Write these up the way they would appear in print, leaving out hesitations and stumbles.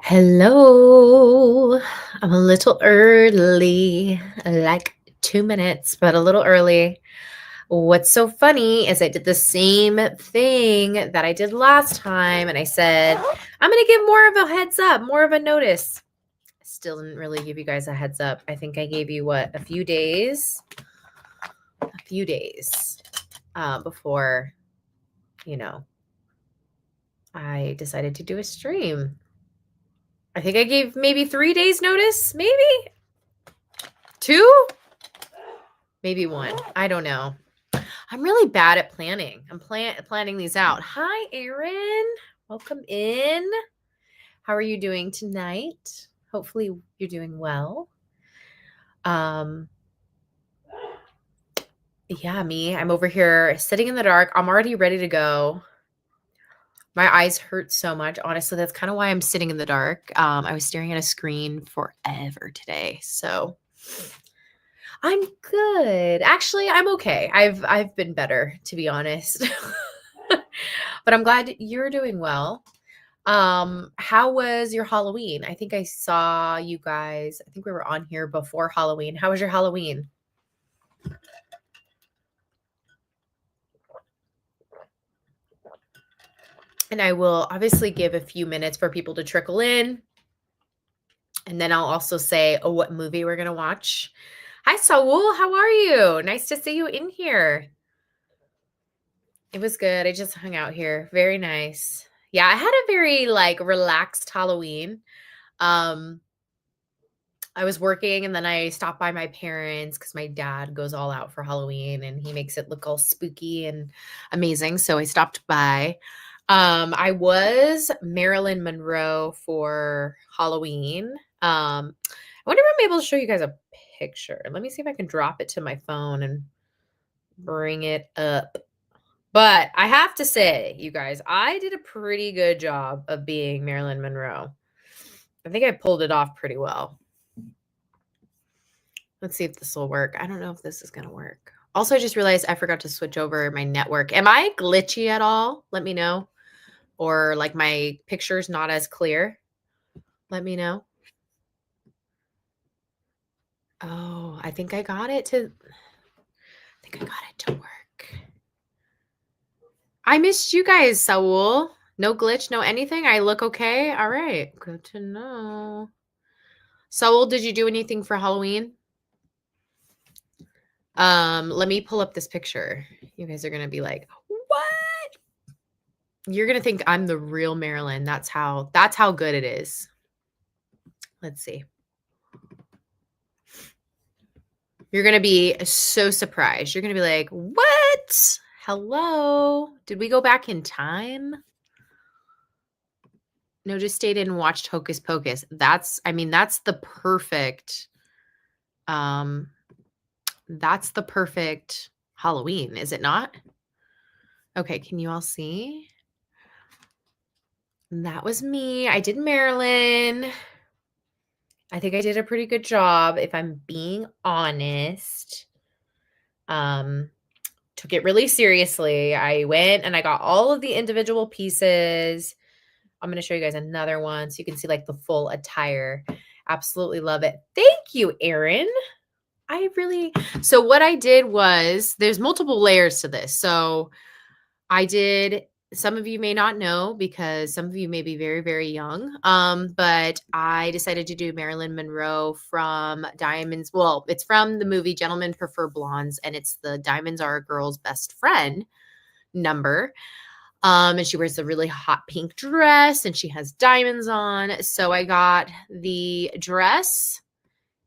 Hello. I'm a little early, like 2 minutes, but a little early. What's so funny is I did the same thing that I did last time, and I said, I'm going to give more of a heads up, more of a notice. I still didn't really give you guys a heads up. I think I gave you a few days, before, you know, I decided to do a stream. I think I gave maybe 3 days notice, maybe 2. Maybe 1. I don't know. I'm really bad at planning. I'm planning these out. Hi, Erin. Welcome in. How are you doing tonight? Hopefully you're doing well. Yeah, me. I'm over here sitting in the dark. I'm already ready to go. My eyes hurt so much. Honestly, that's kind of why I'm sitting in the dark. I was staring at a screen forever today. So I'm good. Actually, I'm okay. I've been better, to be honest. But I'm glad you're doing well. How was your Halloween? I think I saw you guys. I think we were on here before Halloween. How was your Halloween? And I will obviously give a few minutes for people to trickle in. And then I'll also say, what movie we're going to watch. Hi, Saul. How are you? Nice to see you in here. It was good. I just hung out here. Very nice. Yeah, I had a very relaxed Halloween. I was working and then I stopped by my parents because my dad goes all out for Halloween and he makes it look all spooky and amazing. So I stopped by. I was Marilyn Monroe for Halloween. I wonder if I'm able to show you guys a picture. Let me see if I can drop it to my phone and bring it up. But I have to say, you guys, I did a pretty good job of being Marilyn Monroe. I think I pulled it off pretty well. Let's see if this will work. I don't know if this is going to work. Also, I just realized I forgot to switch over my network. Am I glitchy at all? Let me know. Or my picture's not as clear. Let me know. Oh, I think I got it to work. I missed you guys, Saul. No glitch, no anything. I look okay. All right. Good to know. Saul, did you do anything for Halloween? Let me pull up this picture. You guys are gonna be like, what? You're gonna think I'm the real Marilyn. That's how good it is. Let's see. You're gonna be so surprised. You're gonna be like, what? Hello? Did we go back in time? No, just stayed in and watched Hocus Pocus. That's the perfect Halloween, is it not? Okay, can you all see? That was me. I did Marilyn. I think I did a pretty good job, if I'm being honest. Took it really seriously. I went and I got all of the individual pieces. I'm going to show you guys another one so you can see the full attire. Absolutely love it. Thank you, Erin. So what I did was, there's multiple layers to this. So some of you may not know because some of you may be very, very young. But I decided to do Marilyn Monroe from Diamonds. Well, it's from the movie Gentlemen Prefer Blondes, and it's the Diamonds Are a Girl's Best Friend number. And she wears a really hot pink dress and she has diamonds on. So I got the dress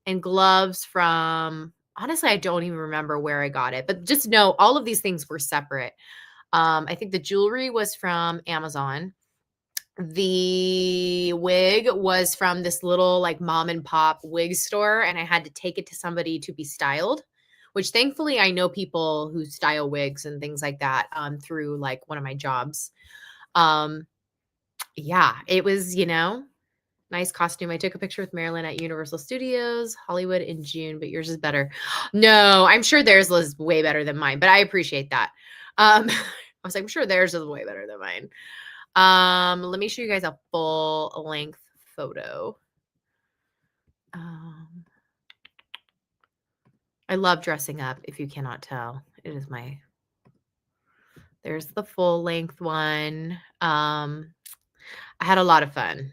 and gloves from, honestly, I don't even remember where I got it, but just know all of these things were separate. I think the jewelry was from Amazon. The wig was from this little mom and pop wig store, and I had to take it to somebody to be styled, which thankfully I know people who style wigs and things like that through one of my jobs. Yeah, it was, nice costume. I took a picture with Marilyn at Universal Studios Hollywood in June, but yours is better. No, I'm sure theirs was way better than mine, but I appreciate that. I was like, I'm sure theirs is way better than mine. Let me show you guys a full length photo. I love dressing up, if you cannot tell. It is my there's the full length one. I had a lot of fun.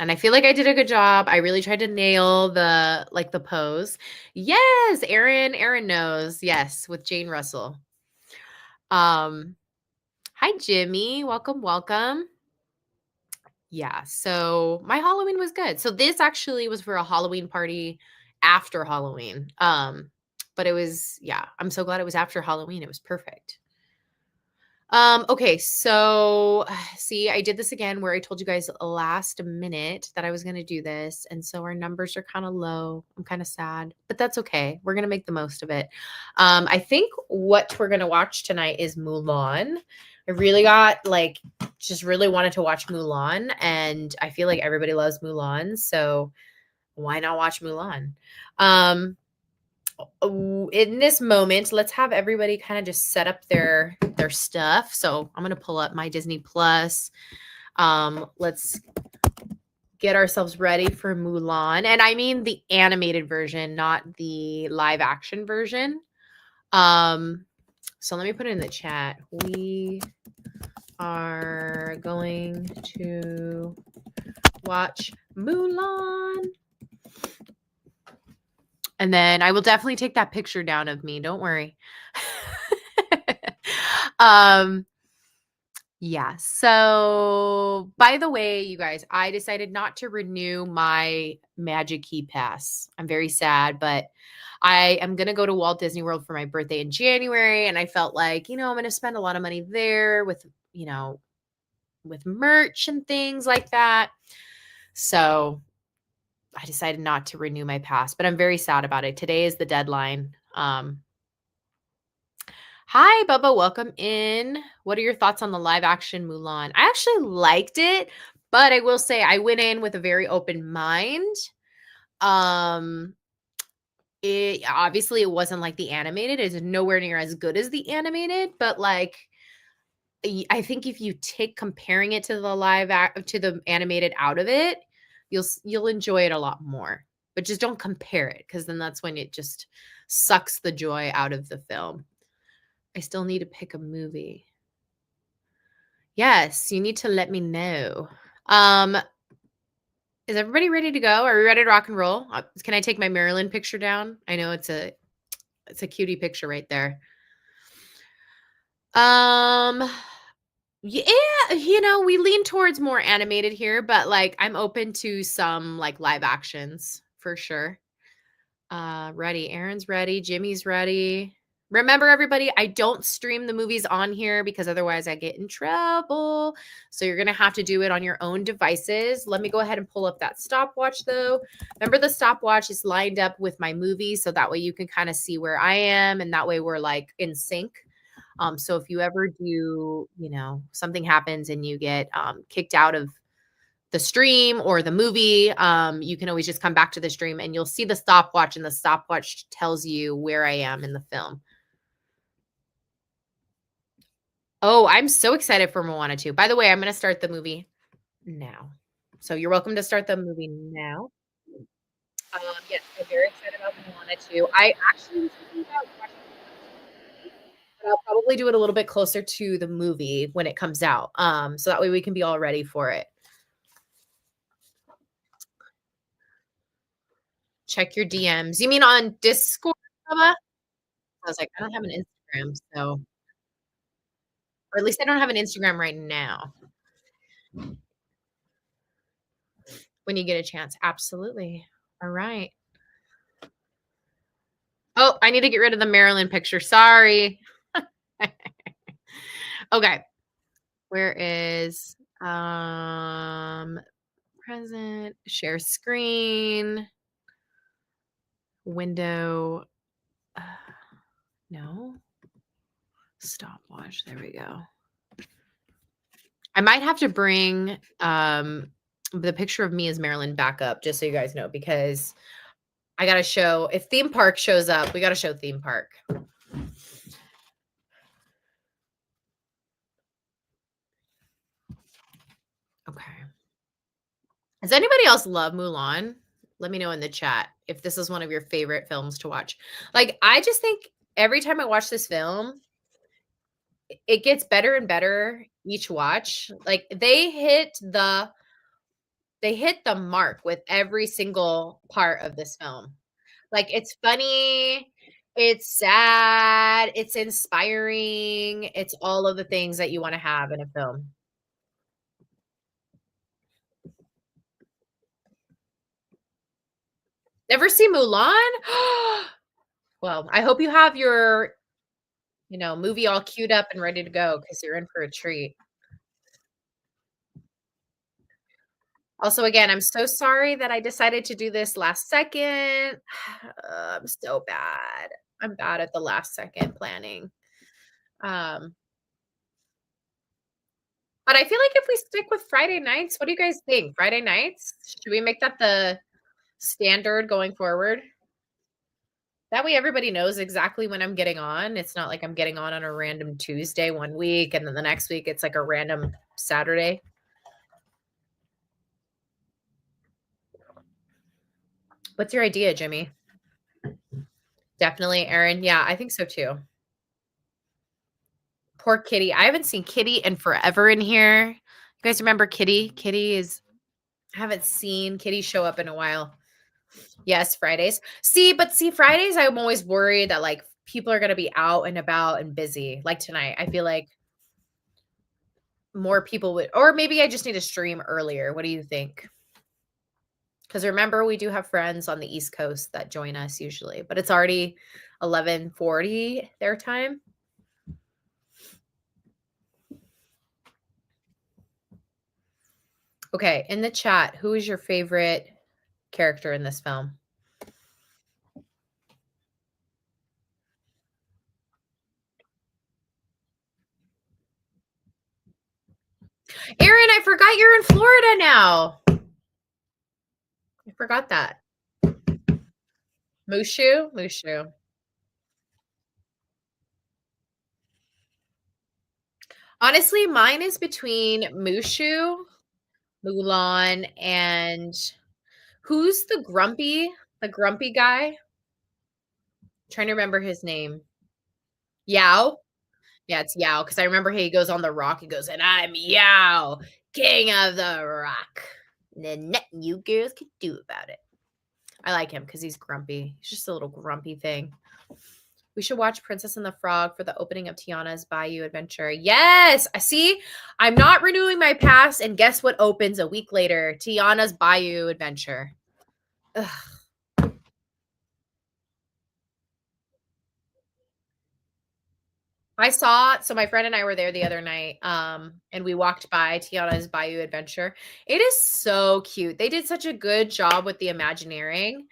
And I feel like I did a good job. I really tried to nail the pose. Yes, Aaron knows. Yes, with Jane Russell. Hi Jimmy. Welcome, welcome. Yeah, so my Halloween was good. So this actually was for a Halloween party after Halloween. But it was, yeah, I'm so glad it was after Halloween. It was perfect. Okay, so see, I did this again where I told you guys last minute that I was going to do this. And so our numbers are kind of low. I'm kind of sad, but that's okay. We're going to make the most of it. I think what we're going to watch tonight is Mulan. I really got like, just really wanted to watch Mulan, and I feel like everybody loves Mulan. So why not watch Mulan? In this moment, let's have everybody kind of just set up their stuff. So I'm going to pull up my Disney Plus. Let's get ourselves ready for Mulan. And I mean the animated version, not the live action version. So let me put it in the chat. We are going to watch Mulan. And then I will definitely take that picture down of me. Don't worry. Yeah. So by the way, you guys, I decided not to renew my Magic Key Pass. I'm very sad, but I am going to go to Walt Disney World for my birthday in January. And I felt like, I'm going to spend a lot of money there with, with merch and things like that. So I decided not to renew my pass, but I'm very sad about it. Today is the deadline. Hi, Bubba. Welcome in. What are your thoughts on the live action Mulan? I actually liked it, but I will say I went in with a very open mind. It wasn't like the animated. It's nowhere near as good as the animated, but like I think if you take comparing it to the animated out of it, you'll enjoy it a lot more. But just don't compare it, because then that's when it just sucks the joy out of the film. I still need to pick a movie. Yes, you need to let me know. Is everybody ready to go? Are we ready to rock and roll? Can I take my Marilyn picture down? I know it's a cutie picture right there. Yeah, we lean towards more animated here, but like I'm open to some like live actions for sure. Ready. Aaron's ready. Jimmy's ready. Remember, everybody, I don't stream the movies on here because otherwise I get in trouble. So you're going to have to do it on your own devices. Let me go ahead and pull up that stopwatch, though. Remember, the stopwatch is lined up with my movie, so that way you can kind of see where I am, and that way we're like in sync. So if you ever do, something happens and you get kicked out of the stream or the movie, you can always just come back to the stream and you'll see the stopwatch, and the stopwatch tells you where I am in the film. Oh, I'm so excited for Moana 2. By the way, I'm going to start the movie now. So you're welcome to start the movie now. Yes, I'm very excited about Moana 2. I actually was thinking about watching it, but I'll probably do it a little bit closer to the movie when it comes out. So that way we can be all ready for it. Check your DMs. You mean on Discord, Bubba? I was like, I don't have an Instagram, so, or at least I don't have an Instagram right now. When you get a chance. Absolutely. All right. Oh, I need to get rid of the Marilyn picture. Sorry. Okay. Where is present, share screen, window. No. Stopwatch. There we go. I might have to bring the picture of me as Marilyn back up, just so you guys know, because I got to show, if theme park shows up, we got to show theme park. Okay. Does anybody else love Mulan? Let me know in the chat if this is one of your favorite films to watch. Like, I just think every time I watch this film, it gets better and better each watch. Like, they hit the mark with every single part of this film. Like, it's funny, it's sad, it's inspiring, it's all of the things that you wanna have in a film. Never seen Mulan? Well, I hope you have your, movie all queued up and ready to go because 'cause you're in for a treat. Also, again, I'm so sorry that I decided to do this last second. I'm so bad. I'm bad at the last second planning. Um, but I feel like if we stick with Friday nights, what do you guys think? Friday nights? Should we make that the standard going forward? That way everybody knows exactly when I'm getting on. It's not like I'm getting on a random Tuesday one week and then the next week it's like a random Saturday. What's your idea, Jimmy? Definitely, Aaron. Yeah, I think so too. Poor Kitty. I haven't seen Kitty in forever in here. You guys remember Kitty? I haven't seen Kitty show up in a while. Yes, Fridays. See, Fridays, I'm always worried that like people are gonna be out and about and busy. Like tonight, I feel like more people would, or maybe I just need to stream earlier. What do you think? Because remember, we do have friends on the East Coast that join us usually, but it's already 11:40 their time. Okay, in the chat, who is your favorite character in this film? Aaron, I forgot you're in Florida now. I forgot that. Mushu? Mushu. Honestly, mine is between Mushu, Mulan, and who's the grumpy guy? Trying to remember his name. Yao? Yeah, it's Yao because I remember he goes on the rock. He goes, and I'm Yao, king of the rock. And then nothing you girls can do about it. I like him because he's grumpy. He's just a little grumpy thing. We should watch Princess and the Frog for the opening of Tiana's Bayou Adventure. Yes, I see. I'm not renewing my pass, and guess what opens a week later? Tiana's Bayou Adventure. Ugh. So my friend and I were there the other night, and we walked by Tiana's Bayou Adventure. It is so cute. They did such a good job with the Imagineering.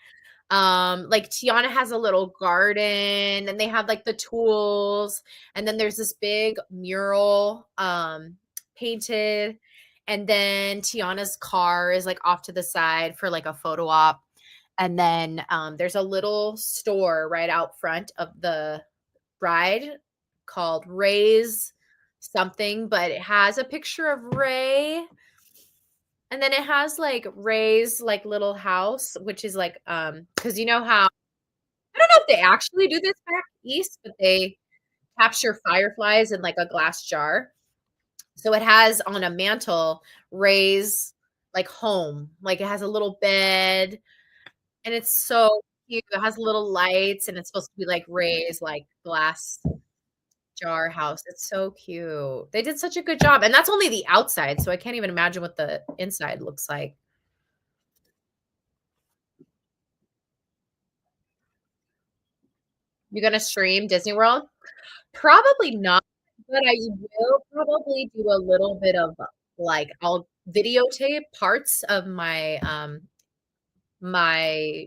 Like Tiana has a little garden and they have like the tools, and then there's this big mural painted, and then Tiana's car is like off to the side for like a photo op. And then there's a little store right out front of the ride called Ray's something, but it has a picture of Ray, and then it has like Ray's like little house, which is like because you know how I don't know if they actually do this back east, but they capture fireflies in like a glass jar. So it has on a mantle Ray's like home. Like it has a little bed and it's so cute. It has little lights and it's supposed to be like Ray's like glass jar house. It's so cute. They did such a good job. And that's only the outside. So I can't even imagine what the inside looks like. You gonna stream Disney World? Probably not, but I will probably do a little bit of, like, I'll videotape parts of my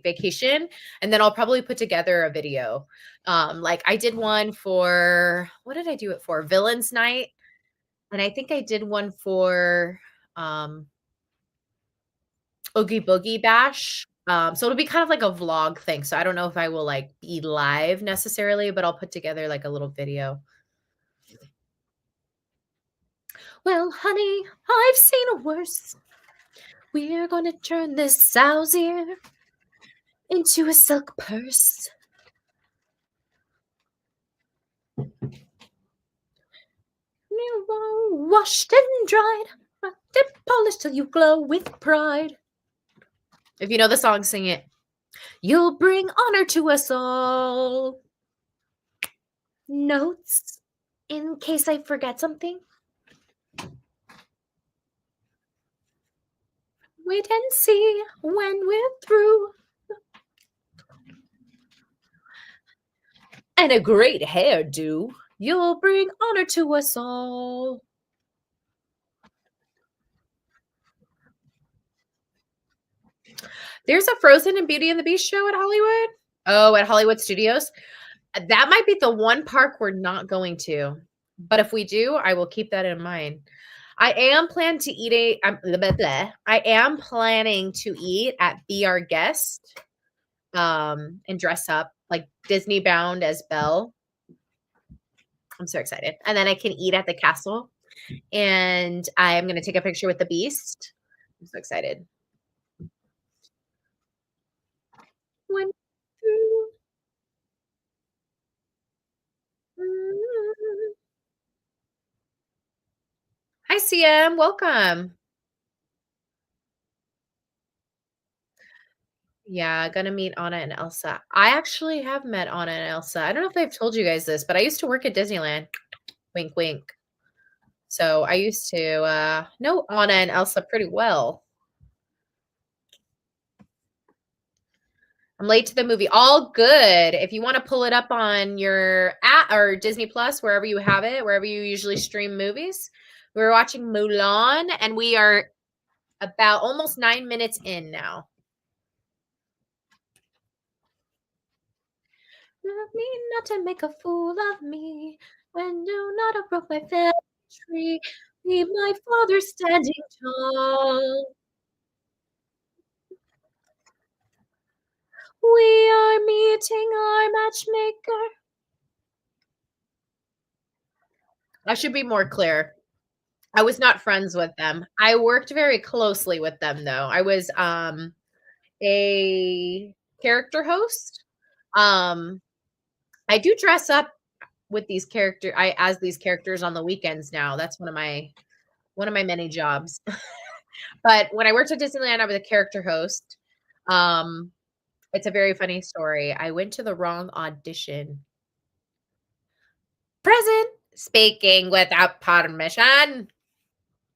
vacation, and then I'll probably put together a video. Like, I did one for what did I do it for? Villains Night, and I think I did one for, um, Oogie Boogie Bash. So it'll be kind of like a vlog thing, so I don't know if I will, like, be live necessarily, but I'll put together, like, a little video. Well, honey, I've seen worse. We're gonna turn this sow's ear into a silk purse. Washed and dried, rubbed and polished till you glow with pride. If you know the song, sing it. You'll bring honor to us all. Notes in case I forget something. Wait and see when we're through. And a great hairdo. You'll bring honor to us all. There's a Frozen and Beauty and the Beast show at Hollywood. Oh, at Hollywood Studios. That might be the one park we're not going to. But if we do, I will keep that in mind. I am planning to eat I am planning to eat at Be Our Guest, and dress up like Disney bound as Belle. I'm so excited. And then I can eat at the castle. And I am going to take a picture with the Beast. I'm so excited. When Hi, CM. Welcome. Yeah, gonna meet Anna and Elsa. I actually have met Anna and Elsa. I don't know if I've told you guys this, but I used to work at Disneyland. Wink, wink. So I used to know Anna and Elsa pretty well. I'm late to the movie. All good. If you want to pull it up on your app or Disney Plus, wherever you have it, wherever you usually stream movies, we're watching Mulan, and we are about almost 9 minutes in now. Love me not to make a fool of me. When do not have broke my family tree. Be my father standing tall. We are meeting our matchmaker. I should be more clear. I was not friends with them. I worked very closely with them though. I was a character host. Um I do dress up with these as these characters on the weekends now. That's one of my many jobs. But when I worked at Disneyland, I was a character host. Um it's a very funny story. I went to the wrong audition. Present. Speaking without permission.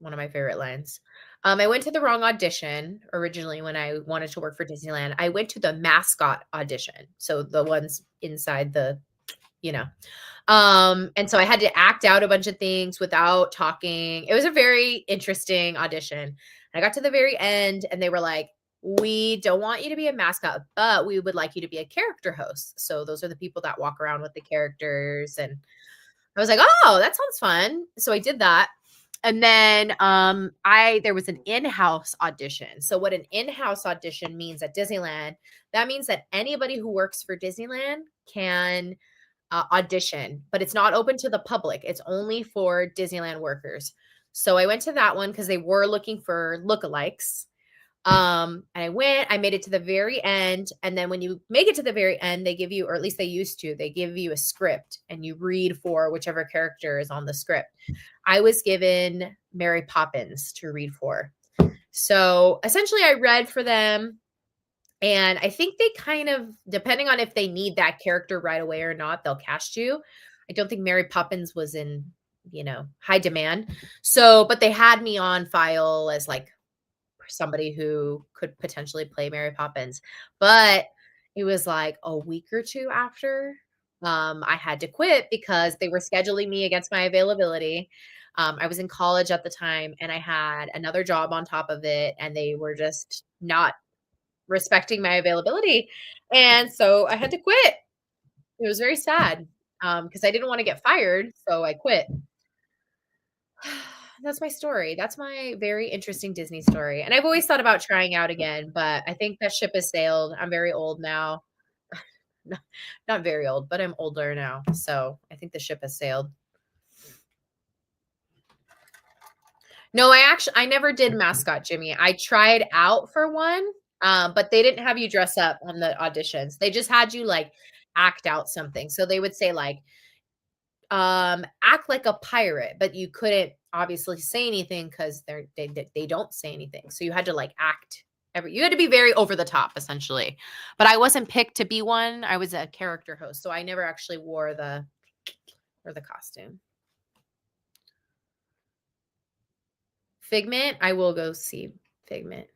One of my favorite lines. I went to the wrong audition originally when I wanted to work for Disneyland. I went to the mascot audition. So the ones inside the, you know. And so I had to act out a bunch of things without talking. It was a very interesting audition. I got to the very end and they were like, "We don't want you to be a mascot, but we would like you to be a character host." So those are the people that walk around with the characters. And I was like, "Oh, that sounds fun." So I did that. And then there was an in-house audition. So what an in-house audition means at Disneyland, that means that anybody who works for Disneyland can audition, but it's not open to the public. It's only for Disneyland workers. So I went to that one because they were looking for lookalikes. And I made it to the very end. And then when you make it to the very end, they give you, or at least they used to, they give you a script and you read for whichever character is on the script. I was given Mary Poppins to read for. So essentially I read for them. And I think they kind of, depending on if they need that character right away or not, they'll cast you. I don't think Mary Poppins was in, high demand. So, but they had me on file as like somebody who could potentially play Mary Poppins. But it was like a week or two after I had to quit because they were scheduling me against my availability. I was in college at the time and I had another job on top of it, and they were just not respecting my availability. And so I had to quit. It was very sad because I didn't want to get fired. So I quit. That's my story. That's my very interesting Disney story. And I've always thought about trying out again, but I think that ship has sailed. I'm very old now. Not very old, but I'm older now. So I think the ship has sailed. No, I never did Mascot Jimmy. I tried out for one, but they didn't have you dress up on the auditions. They just had you, like, act out something. So they would say, like, act like a pirate, but you couldn't obviously say anything 'cause they don't say anything. So you had to, like, act you had to be very over the top, essentially. But I wasn't picked to be one. I was a character host, so I never actually wore the costume. Figment, I will go see Figment.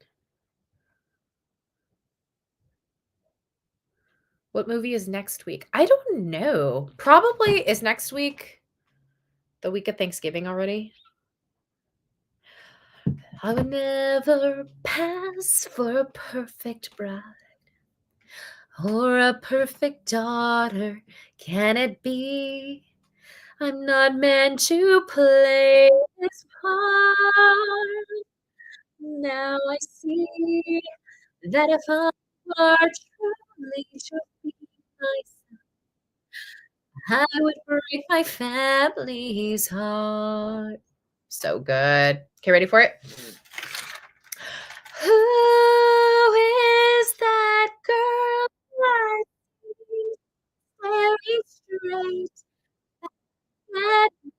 What movie is next week? I don't know. Probably is next week the week of Thanksgiving already? I would never pass for a perfect bride or a perfect daughter. Can it be? I'm not meant to play this part. Now I see that if I were truly to be myself, I would break my family's heart. So good. Okay, ready for it? Who is that girl I see staring straight at me?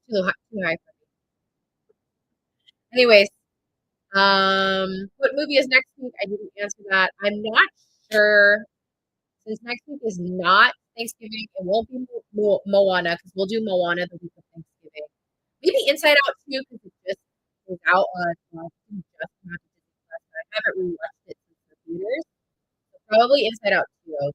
Too high. Anyways, what movie is next week? I didn't answer that. I'm not sure. Since next week is not Thanksgiving, it won't be Moana because we'll do Moana the week of Thanksgiving. Maybe Inside Out too because it just was out on just not Disney Plus. I haven't rewatched it since the theaters. So probably Inside Out too.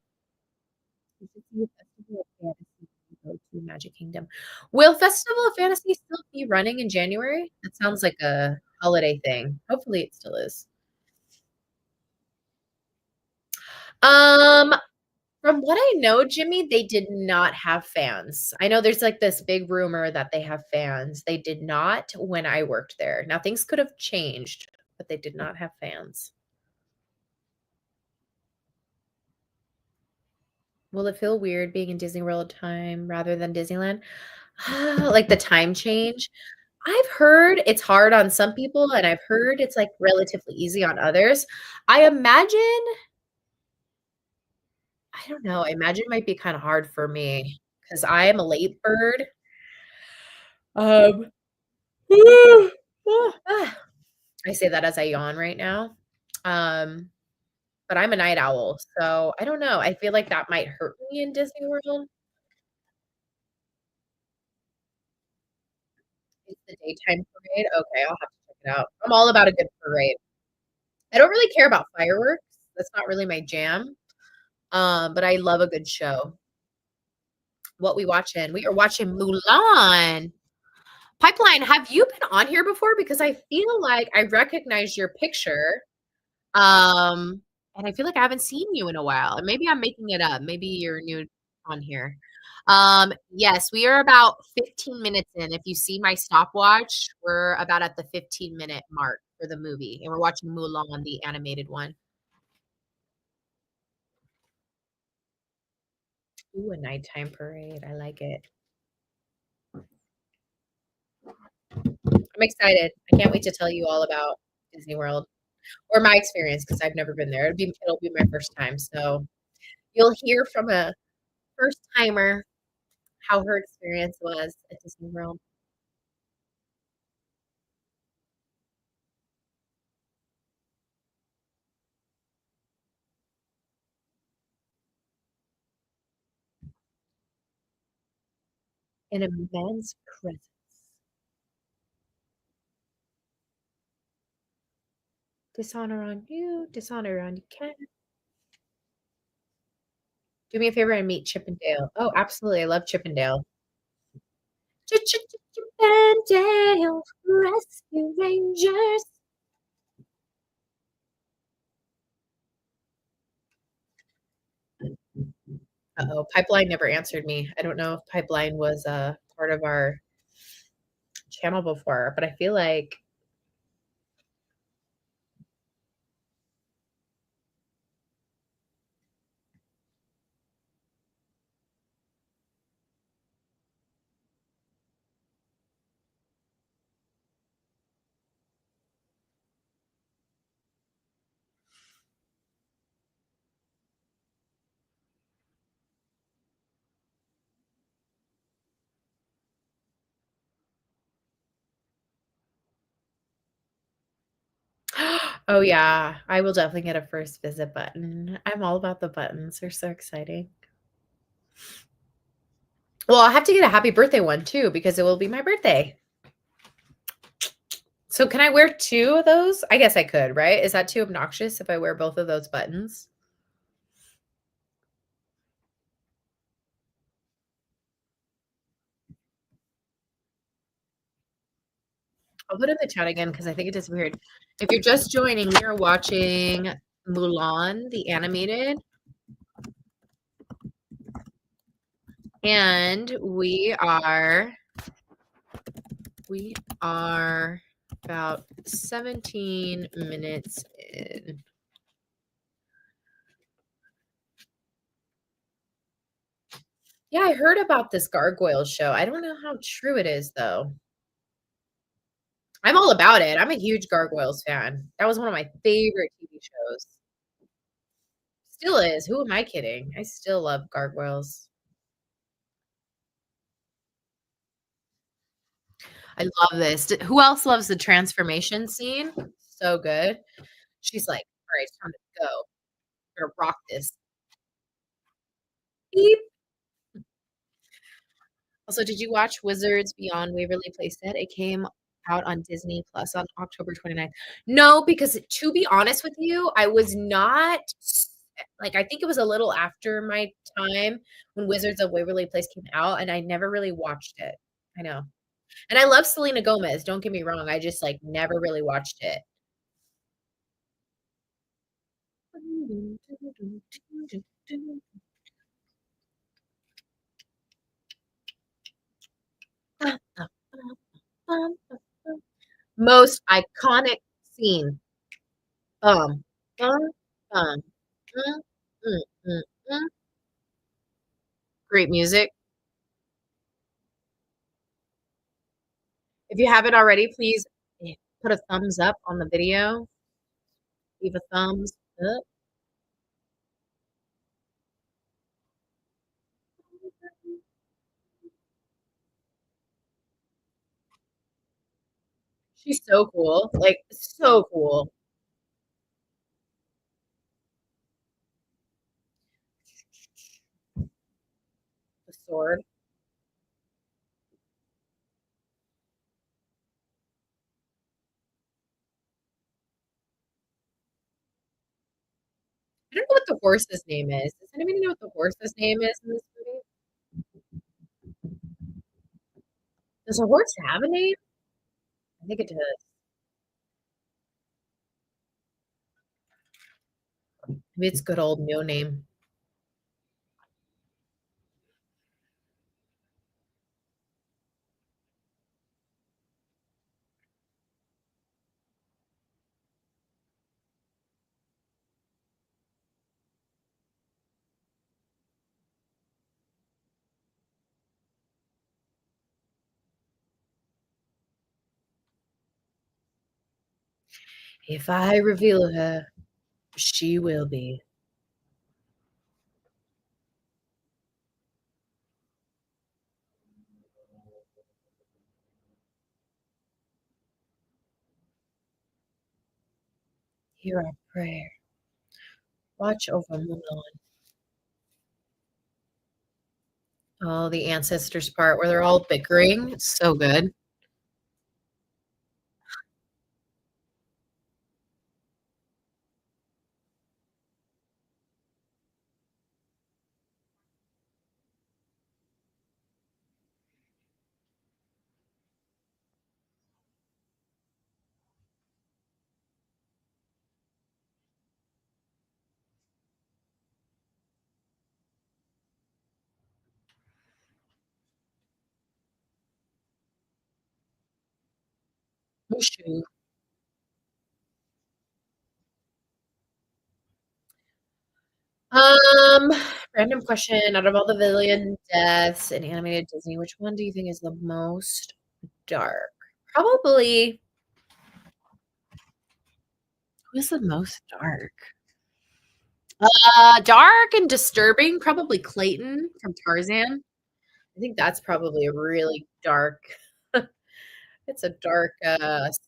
We should see if Festival of Fantasy can go to Magic Kingdom. Will Festival of Fantasy still be running in January? That sounds like a holiday thing. Hopefully it still is. Um, From what I know, Jimmy, they did not have fans. I know there's, like, this big rumor that they have fans. They did not when I worked there. Now things could have changed, but they did not have fans. Will it feel weird being in Disney World time rather than Disneyland? Like, the time change? I've heard it's hard on some people, and I've heard it's, like, relatively easy on others. I imagine I don't know, I imagine it might be kinda hard for me because I am a late bird. Um I say that as I yawn right now. Um, but I'm a night owl, so I don't know, I feel like that might hurt me in Disney World. It's the daytime parade? Okay, I'll have to check it out. I'm all about a good parade. I don't really care about fireworks, that's not really my jam, but I love a good show. What we watching? We are watching Mulan. Pipeline, have you been on here before? Because I feel like I recognize your picture. And I feel like I haven't seen you in a while, and maybe I'm making it up. Maybe you're new on here. Yes, we are about 15 minutes in. If you see my stopwatch, we're about at the 15-minute mark for the movie, and we're watching Mulan, the animated one. Ooh, a nighttime parade. I like it. I'm excited. I can't wait to tell you all about Disney World or my experience because I've never been there. It'll be my first time. So you'll hear from a first timer how her experience was at Disney World. An immense presence. Dishonor on you, dishonor on you can. Do me a favor and meet Chip and Dale. Oh, absolutely. I love Chip and Dale. Chip and Dale, Rescue Rangers. Uh-oh, Pipeline never answered me. I don't know if Pipeline was part of our channel before, but I feel like Oh, yeah. I will definitely get a first visit button. I'm all about the buttons. They're so exciting. Well, I'll have to get a happy birthday one too because it will be my birthday. So can I wear 2 of those? I guess I could, right? Is that too obnoxious if I wear both of those buttons? I'll put it in the chat again because I think it disappeared. If you're just joining, we are watching Mulan, the animated, and we are about 17 minutes in. Yeah, I heard about this Gargoyles show. I don't know how true it is, though. I'm all about it. I'm a huge Gargoyles fan. That was one of my favorite TV shows. Still is. Who am I kidding? I still love Gargoyles. I love this. Who else loves the transformation scene? So good. She's like, "All right, it's time to go. We're gonna rock this." Beep. Also, did you watch Wizards Beyond Waverly Place yet? It came out on Disney Plus on October 29th. No, because to be honest with you, I was not like I think it was a little after my time when Wizards of Waverly Place came out, and I never really watched it. I know. And I love Selena Gomez, don't get me wrong. I just like never really watched it. Most iconic scene. Um, bum, bum, mm, mm, mm, mm. Great music. If you haven't already, please put a thumbs up on the video. Leave a thumbs up. She's so cool. Like, so cool. The sword. I don't know what the horse's name is. Does anybody know what the horse's name is in this movie? Does a horse have a name? I think it does. Maybe it's good old no name. If I reveal her, she will be. Hear our prayer. Watch over Mulan. Oh, the ancestors part where they're all bickering. It's so good. Mushu. Um, Random question. Out of all the villain deaths in animated Disney, which one do you think is the most dark? Probably who's the most dark? Dark and disturbing, probably Clayton from Tarzan. I think that's probably a really dark it's a dark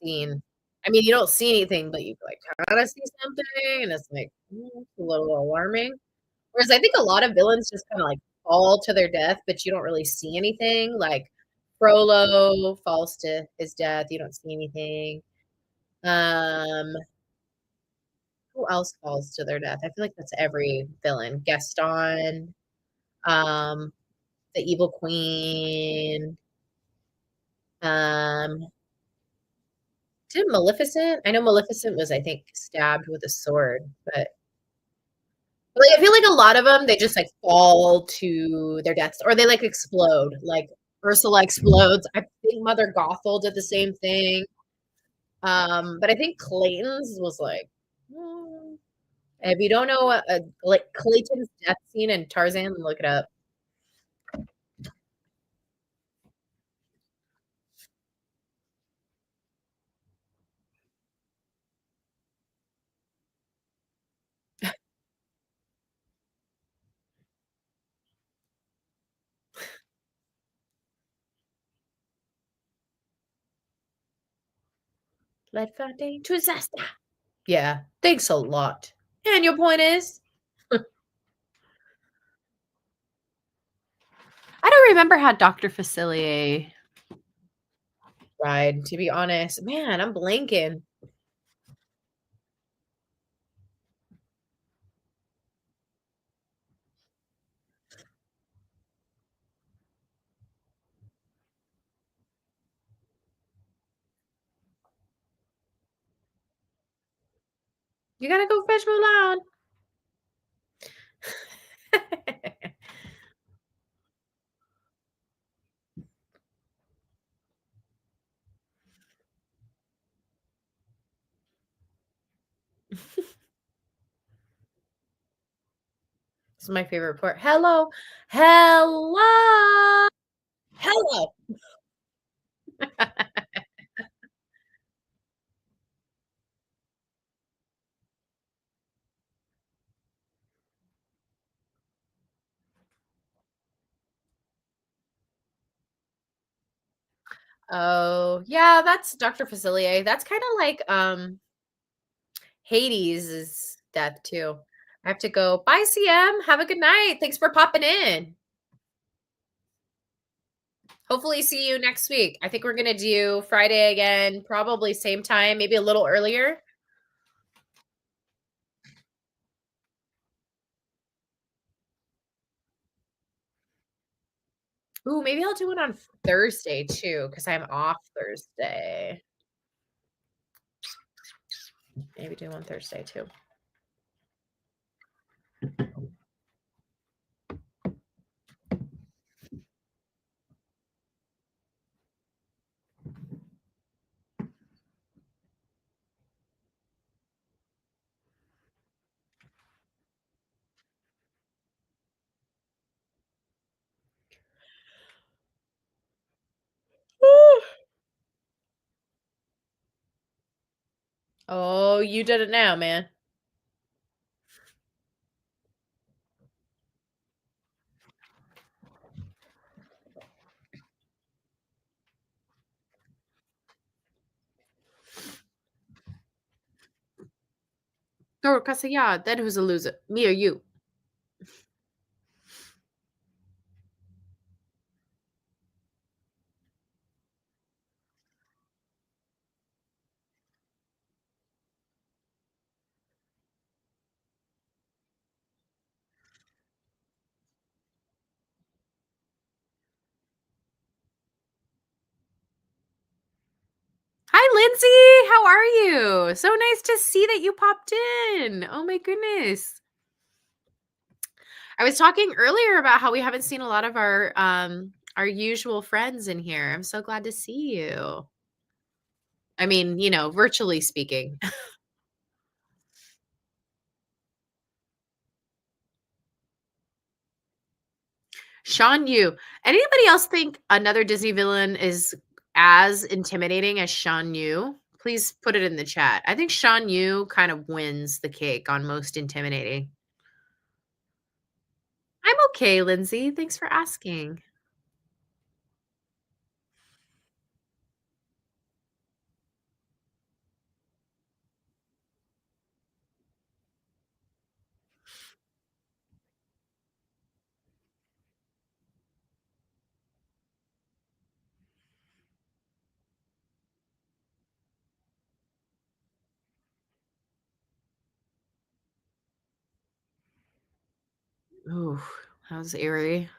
scene. I mean, you don't see anything, but you, like, kinda see something, and it's like, it's a little alarming. Whereas I think a lot of villains just kinda, like, fall to their death, but you don't really see anything, like, Frollo falls to his death, you don't see anything. Um, who else falls to their death? I feel like that's every villain. Gaston, um, the Evil Queen, um, did Maleficent? I know Maleficent was, I think, stabbed with a sword, but, like, I feel like a lot of them they just, like, fall to their deaths or they, like, explode, like, Ursula explodes. I think Mother Gothel did the same thing, but I think Clayton's was, like, mm if you don't know, like, Clayton's death scene in Tarzan, look it up. Let Fontaine to disaster. Yeah, thanks a lot. And your point is? I don't remember how Dr. Facilier died, to be honest. Man, I'm blanking. You gotta go fetch Mulan. This is my favorite part. Hello. Hello. Hello. Oh, yeah, that's Dr. Facilier. That's kinda like, Hades' death too. I have to go. Bye, CM. Have a good night. Thanks for popping in. Hopefully see you next week. I think we're gonna do Friday again, probably same time, maybe a little earlier. Ooh, maybe I'll do it on Thursday too, because I'm off Thursday. Maybe do on Thursday too. Oh, you did it now, man. Oh, Casa, yeah, then who's a loser? Me or you? Hi, Lindsay. How are you? So nice to see that you popped in. Oh my goodness. I was talking earlier about how we haven't seen a lot of our usual friends in here. I'm so glad to see you. I mean, virtually speaking. Sean Yu. Anybody else think another Disney villain is as intimidating as Sean Yu? Please put it in the chat. I think Sean Yu kind of wins the cake on most intimidating. I'm okay, Lindsay. Thanks for asking. Ooh, that was eerie.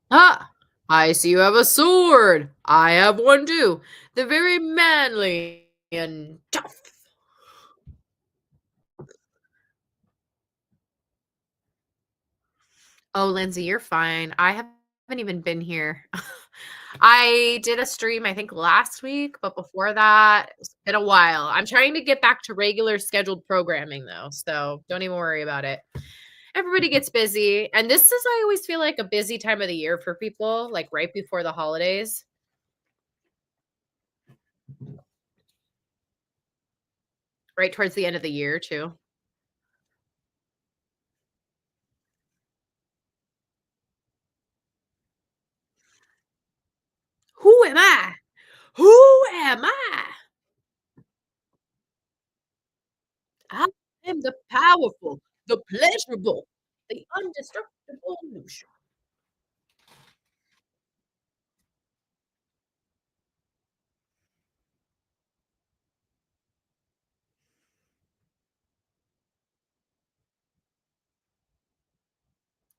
Ah! I see you have a sword. I have one too. They're very manly and tough. Oh, Lindsay, you're fine. I haven't even been here. I did a stream, I think last week, but before that, it's been a while. I'm trying to get back to regular scheduled programming though, so don't even worry about it. Everybody gets busy, and this is, I always feel like, a busy time of the year for people, like right before the holidays, right towards the end of the year too. Who am I? Who am I? I am the powerful, the pleasurable, the indestructible illusion.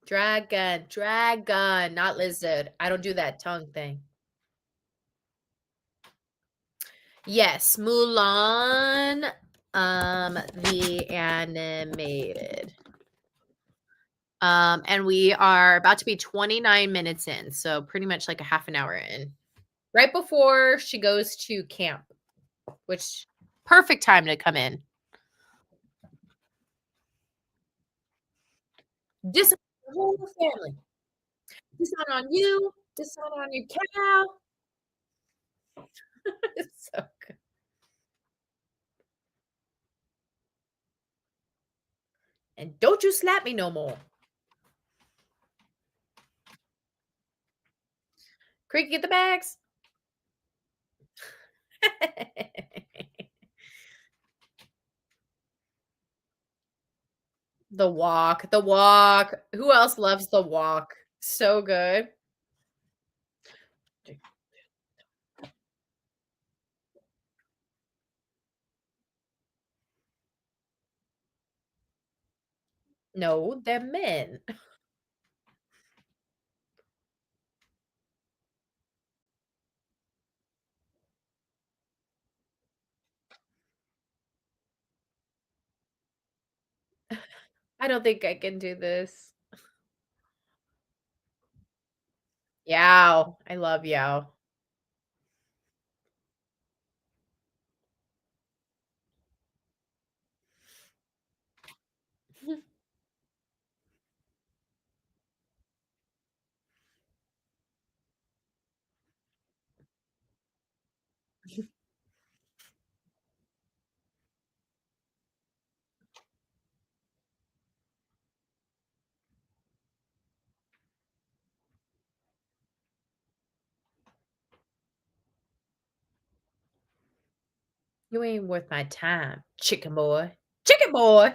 Dragon, dragon, not lizard. I don't do that tongue thing. Yes, Mulan, the animated. And we are about to be 29 minutes in, so pretty much like a half an hour in. Right before she goes to camp, which perfect time to come in. Dishonor the whole family. Dishonor on you, dishonor on your cow. It's so good. And don't you slap me no more. Creek, get the bags. The walk, the walk. Who else loves the walk? So good. No, they're men. I don't think I can do this. Yao. I love Yao. You ain't worth my time, chicken boy. Chicken boy.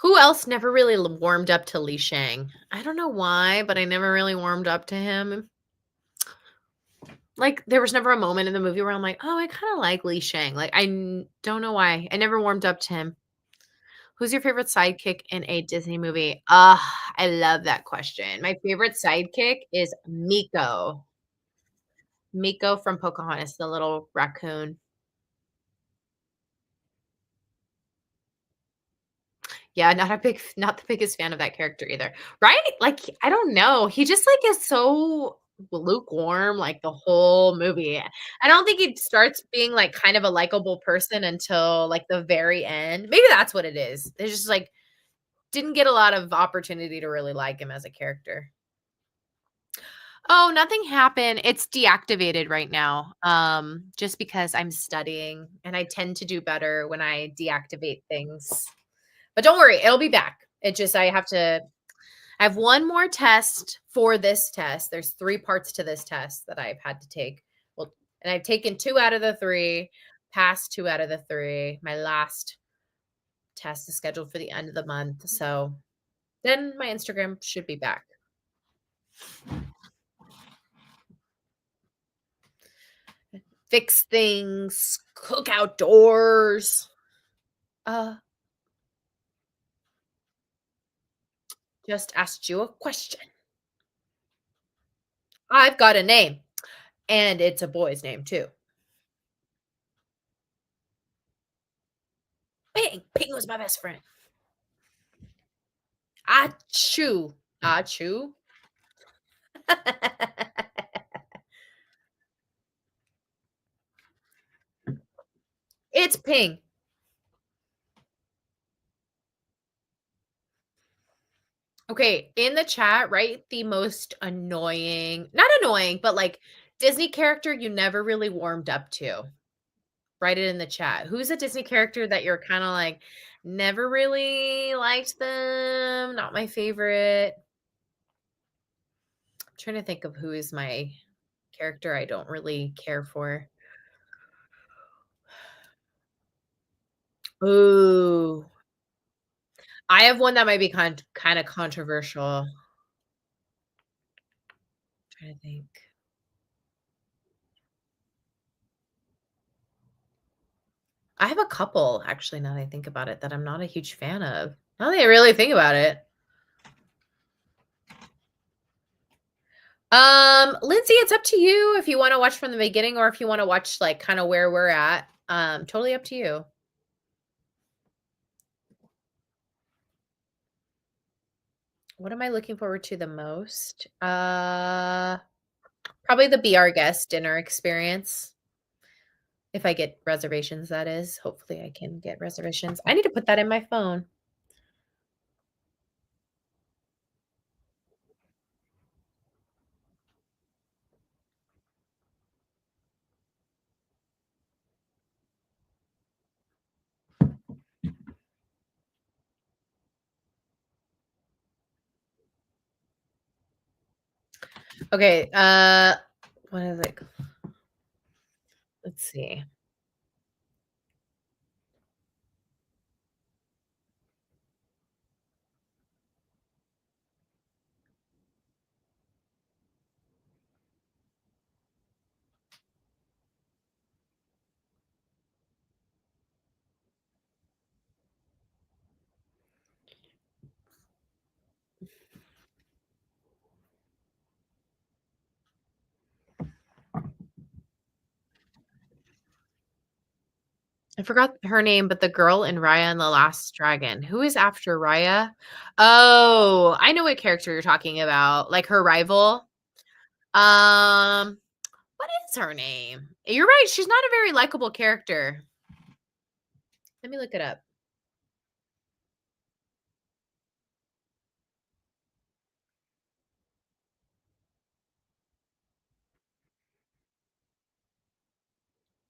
Who else never really warmed up to Li Shang? I don't know why, but I never really warmed up to him. Like, there was never a moment in the movie where I'm like, "Oh, I kinda like Li Shang." Like, don't know why. I never warmed up to him. Who's your favorite sidekick in a Disney movie? Ah, I love that question. My favorite sidekick is Miko. Miko from Pocahontas, the little raccoon. Yeah, not the biggest fan of that character either. Right? Like, I don't know. He just, like, is so lukewarm, like, the whole movie. I don't think he starts being, like, kind of a likable person until, like, the very end. Maybe that's what it is. It's just, like, didn't get a lot of opportunity to really like him as a character. Oh, nothing happened. It's deactivated right now, just because I'm studying, and I tend to do better when I deactivate things. But don't worry, it'll be back. I have one more test for this test. There's 3 parts to this test that I've had to take. Well, and I've taken 2 out of the 3, passed 2 out of the 3. My last test is scheduled for the end of the month, so then my Instagram should be back. Fix things, cook outdoors. Uh, just asked you a question. I've got a name, and it's a boy's name too. Ping. Ping was my best friend. Achoo. Achoo. It's Ping. Okay, in the chat, write the most annoying, not annoying, but like Disney character you never really warmed up to. Write it in the chat. Who's a Disney character that you're kind of like, never really liked them, not my favorite? I'm trying to think of who is my character I don't really care for. Ooh, I have one that might be kind of controversial. Trying to think. I have a couple actually now that I think about it that I'm not a huge fan of. Now that I really think about it. Lindsay, it's up to you if you want to watch from the beginning or if you want to watch like kind of where we're at. Totally up to you. What am I looking forward to the most? Probably the Be Our Guest dinner experience. If I get reservations, that is. Hopefully I can get reservations. I need to put that in my phone. Okay, what is it? Let's see. I forgot her name, but the girl in Raya and the Last Dragon. Who is after Raya? Oh, I know what character you're talking about. Like her rival. Um, what is her name? You're right. She's not a very likable character. Let me look it up.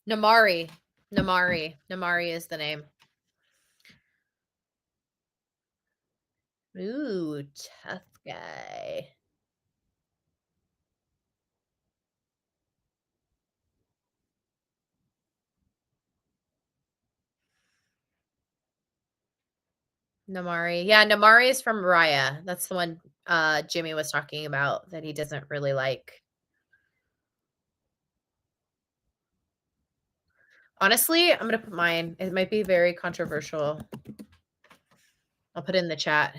Namari. Namari. Namari is the name. Ooh, tough guy. Namari. Yeah, Namari is from Raya. That's the one, Jimmy was talking about that he doesn't really like. Honestly, I'm gonna put mine. It might be very controversial. I'll put it in the chat.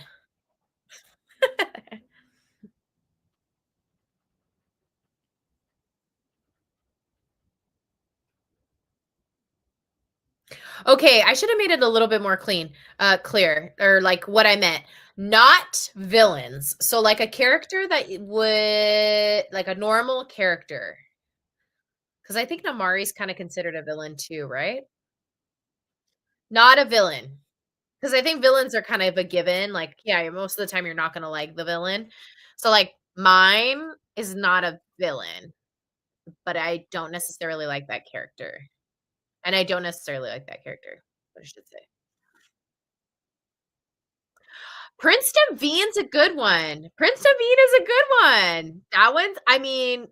Okay, I should have made it a little bit more clear, or like what I meant. Not villains. So like a character that would like a normal character. Because I think Namari's kind of considered a villain too, right? Not a villain. Because I think villains are kind of a given. Like, yeah, most of the time you're not gonna like the villain. So like mine is not a villain, but I don't necessarily like that character. And I don't necessarily like that character, what I should say. Prince Naveen's a good one. Prince Naveen is a good one. That one's I mean,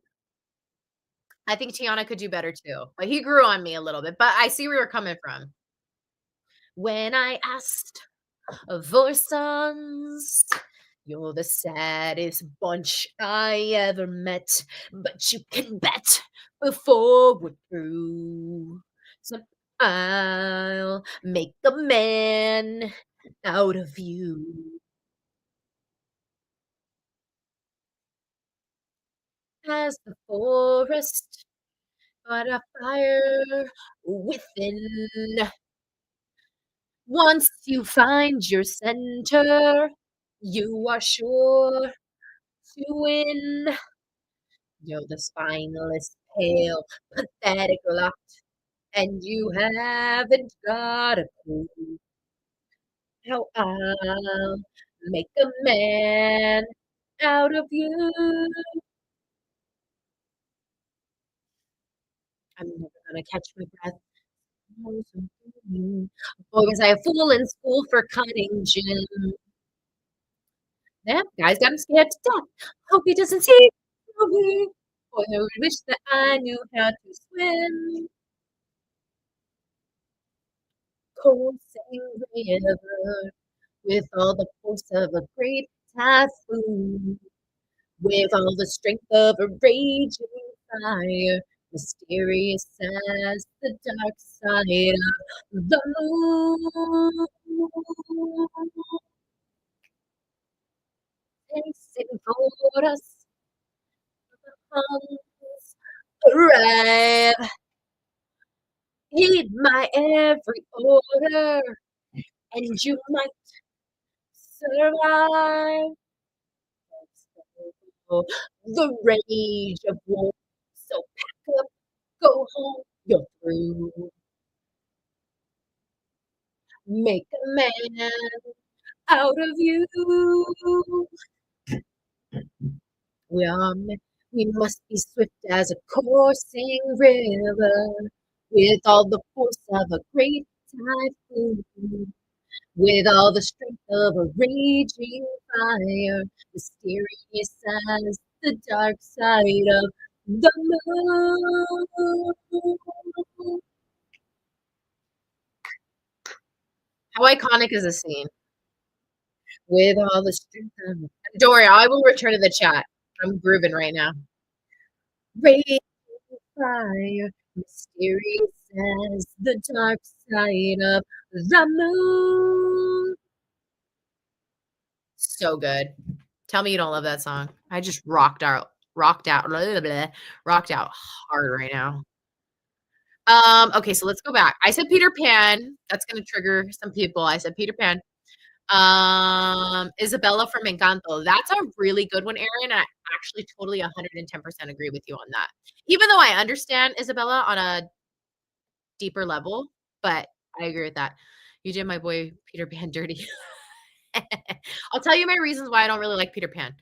I think Tiana could do better too, but he grew on me a little bit, but I see where you're coming from. When I asked for sons, you're the saddest bunch I ever met, but you can bet before we're through. So I'll make a man out of you. As the forest caught a fire within. Once you find your center, you are sure to win. You're the spineless, pale, pathetic lot, and you haven't got a clue how I'll make a man out of you. I'm never gonna catch my breath. Boy, was I a fool in school for cutting Jim. Yeah, guys got him scared to death. Hope he doesn't see me. Boy, I would wish that I knew how to swim. Coursing river with all the force of a great typhoon, with all the strength of a raging fire, mysterious as the dark side of the moon. Chasing for us, hunts arrive. Heed my every order, and you might survive. The rage of war. So pack up, go home, you're through. Make a man out of you. We are men, we must be swift as a coursing river, with all the force of a great typhoon, with all the strength of a raging fire, mysterious as the dark side of the moon. How iconic is this scene? With all the strength of don't worry, I will return to the chat. I'm grooving right now. Raging fire, mysterious as the dark side of the moon. So good. Tell me you don't love that song. I just blah, blah, blah, rocked out hard right now. Okay, so let's go back. I said Peter Pan. That's gonna trigger some people. I said Peter Pan. Isabella from Encanto. That's a really good one, Aaron. And I actually totally 110% agree with you on that. Even though I understand Isabella on a deeper level, but I agree with that. You did my boy Peter Pan dirty. I'll tell you my reasons why I don't really like Peter Pan.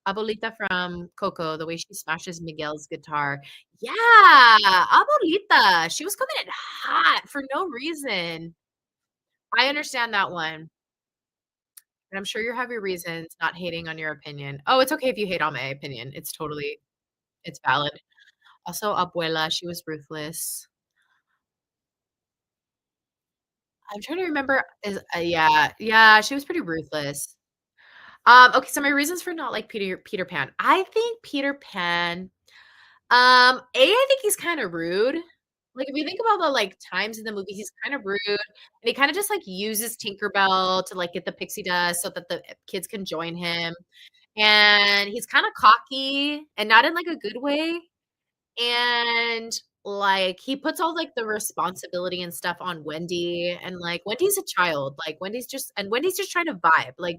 Abuelita from Coco, the way she smashes Miguel's guitar. Yeah, Abuelita. She was coming in hot for no reason. I understand that one. And I'm sure you have your reasons, not hating on your opinion. Oh, it's okay if you hate on my opinion. It's valid. Also, Abuela, she was ruthless. I'm trying to remember is yeah, yeah, she was pretty ruthless. Okay, so my reasons for not like Peter Pan. I think Peter Pan, I think he's kinda rude. Like, if you think about the, like, times in the movie, he's kind of rude, and he kinda just, like, uses Tinkerbell to, like, get the pixie dust so that the kids can join him, and he's kinda cocky, and not in, like, a good way. And, like, he puts all, like, the responsibility and stuff on Wendy, and, like, Wendy's a child, like, Wendy's just trying to vibe, like,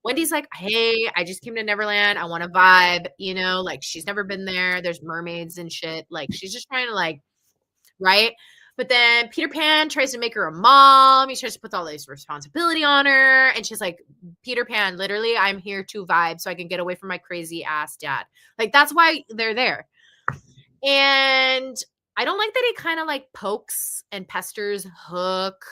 Wendy's like, "Hey, I just came to Neverland, I wanna vibe," you know, like, she's never been there, there's mermaids and shit, like, she's just trying to, like right? But then Peter Pan tries to make her a mom, he tries to put all this responsibility on her, and she's like, "Peter Pan, literally, I'm here to vibe so I can get away from my crazy ass dad." Like, that's why they're there. And I don't like that he kinda, like, pokes and pesters Hook.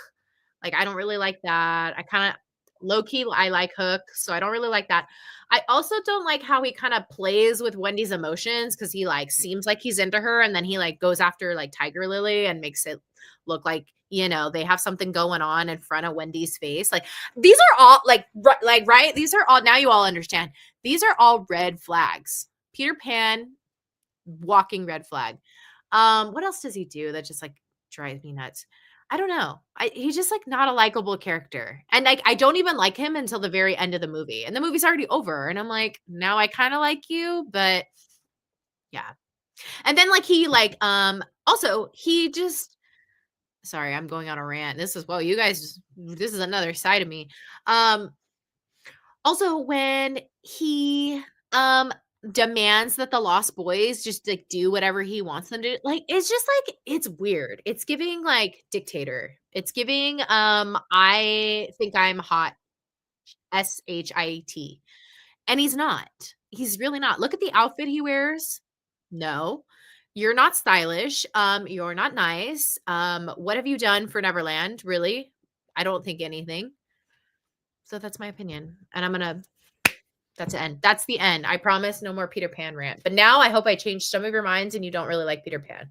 Like, I don't really like that. I kinda low key, I like Hook, so I don't really like that. I also don't like how he kinda plays with Wendy's emotions because he, like, seems like he's into her, and then he, like, goes after, like, Tiger Lily and makes it look like, they have something going on in front of Wendy's face. Like, these are all, right? These are all now you all understand. These are all red flags. Peter Pan walking red flag. What else does he do that just, like, drives me nuts? I don't know. He's just, like, not a likable character, and, like, I don't even like him until the very end of the movie, and the movie's already over, and I'm like, "Now I kinda like you," but yeah. And then, like, also, he just sorry, I'm going on a rant. You guys this is another side of me. Um Also, when he, demands that the Lost Boys just, like, do whatever he wants them to, like, it's just, like, it's weird. It's giving, like, dictator. It's giving, I think I'm hot, SHIT, and he's not. He's really not. Look at the outfit he wears. No. You're not stylish, you're not nice, what have you done for Neverland, really? I don't think anything. So that's my opinion, and that's the end. That's the end. I promise no more Peter Pan rant. But now I hope I changed some of your minds and you don't really like Peter Pan.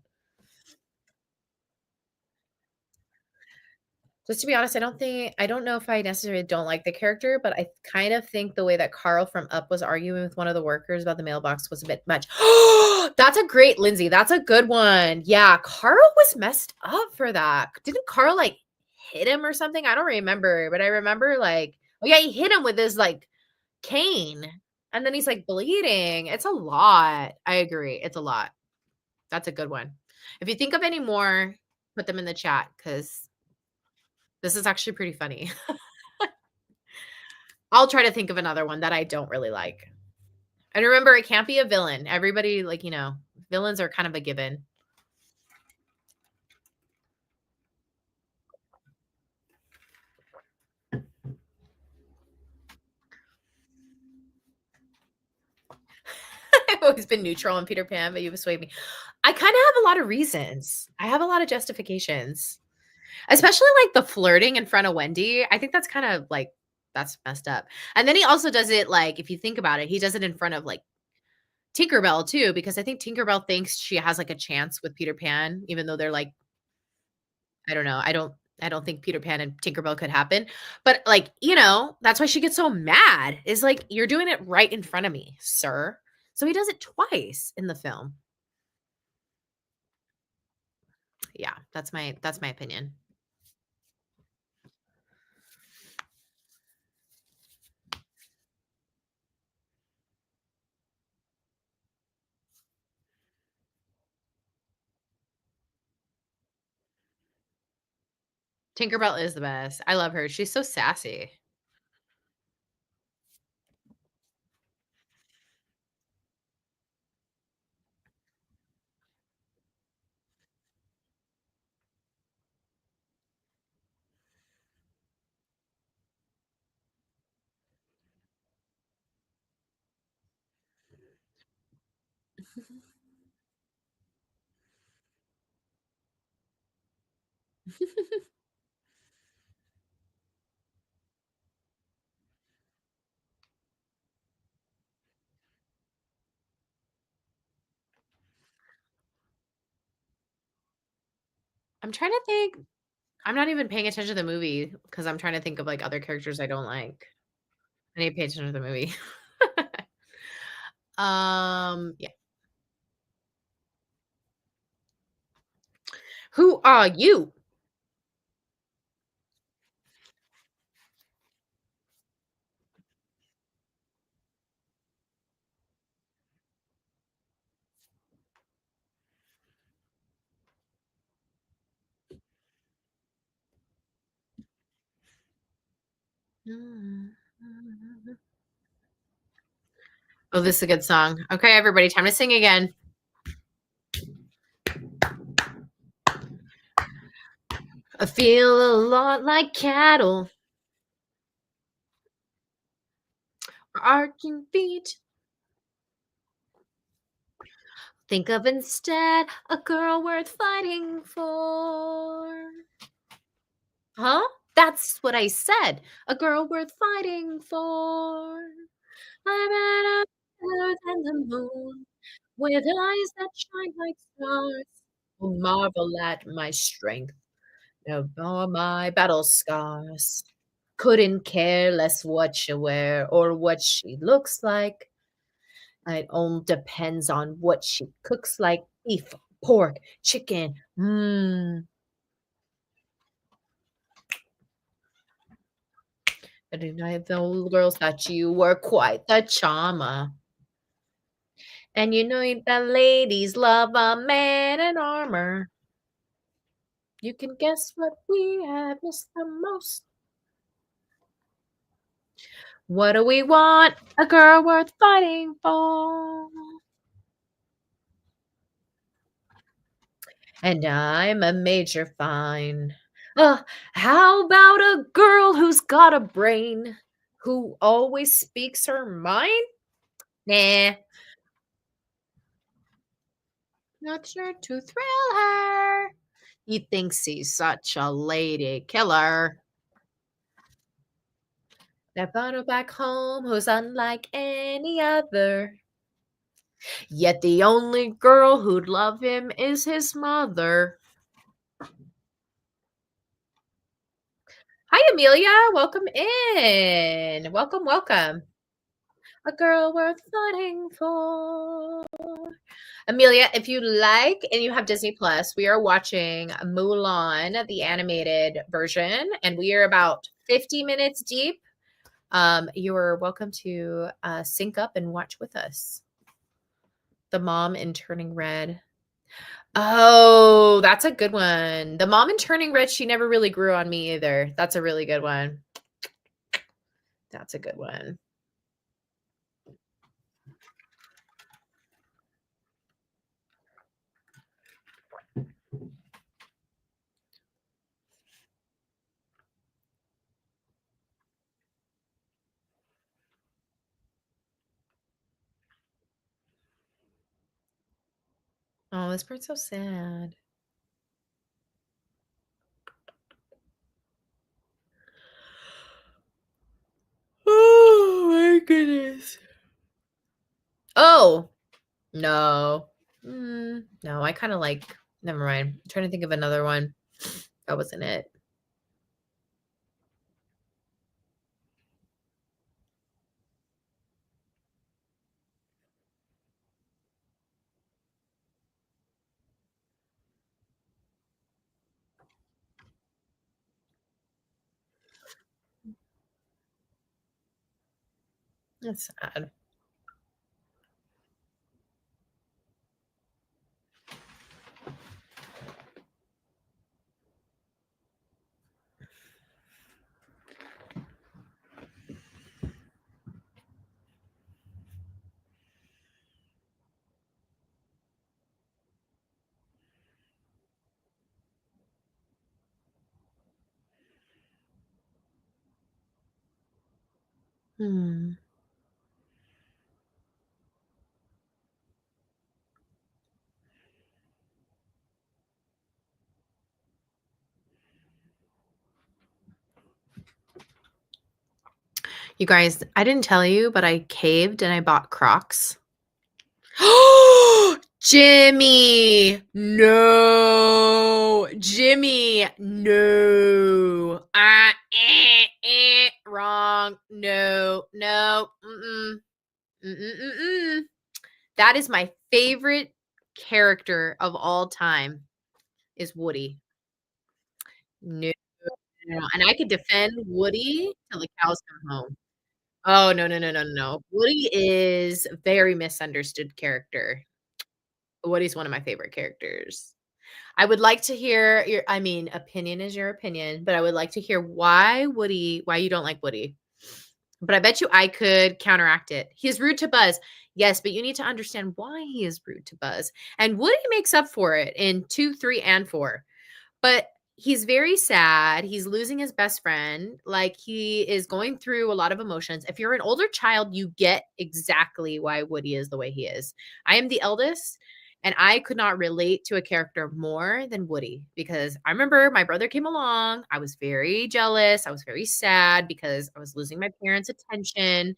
Just to be honest, I don't know if I necessarily don't like the character, but I kind of think the way that Carl from Up was arguing with one of the workers about the mailbox was a bit much. That's a great Lindsay. That's a good one. Yeah, Carl was messed up for that. Didn't Carl like hit him or something? I don't remember, but I remember like, oh yeah, he hit him with his like cane and then he's like bleeding. It's a lot. I agree. It's a lot. That's a good one. If you think of any more, put them in the chat because this is actually pretty funny. I'll try to think of another one that I don't really like. And remember, it can't be a villain. Everybody, like, villains are kind of a given. I've always been neutral on Peter Pan, but you persuade me. I kind of have a lot of reasons. I have a lot of justifications, especially like the flirting in front of Wendy. I think that's kind of like, that's messed up. And then he also does it like, if you think about it, he does it in front of like Tinkerbell too, because I think Tinkerbell thinks she has like a chance with Peter Pan, even though they're like, I don't know. I don't think Peter Pan and Tinkerbell could happen. But like, that's why she gets so mad. Is like, you're doing it right in front of me, sir. So he does it twice in the film. Yeah, that's my opinion. Tinkerbell is the best. I love her. She's so sassy. I'm trying to think. I'm not even paying attention to the movie because I'm trying to think of, like, other characters I don't like. I need to pay attention to the movie. Yeah. Who are you? Oh, this is a good song. Okay, everybody, time to sing again. I feel a lot like cattle, arching feet. Think of instead a girl worth fighting for. Huh? That's what I said. A girl worth fighting for. I'm at better than the moon, with eyes that shine like stars. Who marvel at my strength, know my battle scars. Couldn't care less what she wear or what she looks like. It all depends on what she cooks like beef, pork, chicken. Mmm. I didn't know the girls that you were quite the charmer. And you know that ladies love a man in armor. You can guess what we have missed the most. What do we want? A girl worth fighting for. And I'm a major fine. How about a girl who's got a brain, who always speaks her mind? Nah, not sure to thrill her. He thinks he's such a lady killer. That brought her back home, who's unlike any other. Yet the only girl who'd love him is his mother. Hi, Amelia. Welcome in. Welcome, welcome. A girl worth fighting for. Amelia, if you like and you have Disney Plus, we are watching Mulan, the animated version, and we are about 50 minutes deep. You're welcome to sync up and watch with us. The Mom in Turning Red. Oh, that's a good one. The Mom in Turning Red, she never really grew on me either. That's a really good one. That's a good one. Oh, this part's so sad. Oh my goodness. Oh, no. No, I kinda like never mind. I'm trying to think of another one. That wasn't it. That's sad. Hmm. You guys, I didn't tell you, but I caved and I bought Crocs. Jimmy, no. Jimmy, no. Wrong. No, no. Mm-mm. Mm-mm-mm-mm. That is my favorite character of all time is Woody. No, no, no, and I could defend Woody till the cows come home. Oh, no, no, no, no, no. Woody is a very misunderstood character. Woody's one of my favorite characters. I would like to hear your I mean, opinion is your opinion, but I would like to hear why you don't like Woody. But I bet you I could counteract it. He's rude to Buzz. Yes, but you need to understand why he is rude to Buzz. And Woody makes up for it in 2, 3, and 4. But he's very sad. He's losing his best friend. Like, he is going through a lot of emotions. If you're an older child, you get exactly why Woody is the way he is. I am the eldest, and I could not relate to a character more than Woody because I remember my brother came along. I was very jealous. I was very sad because I was losing my parents' attention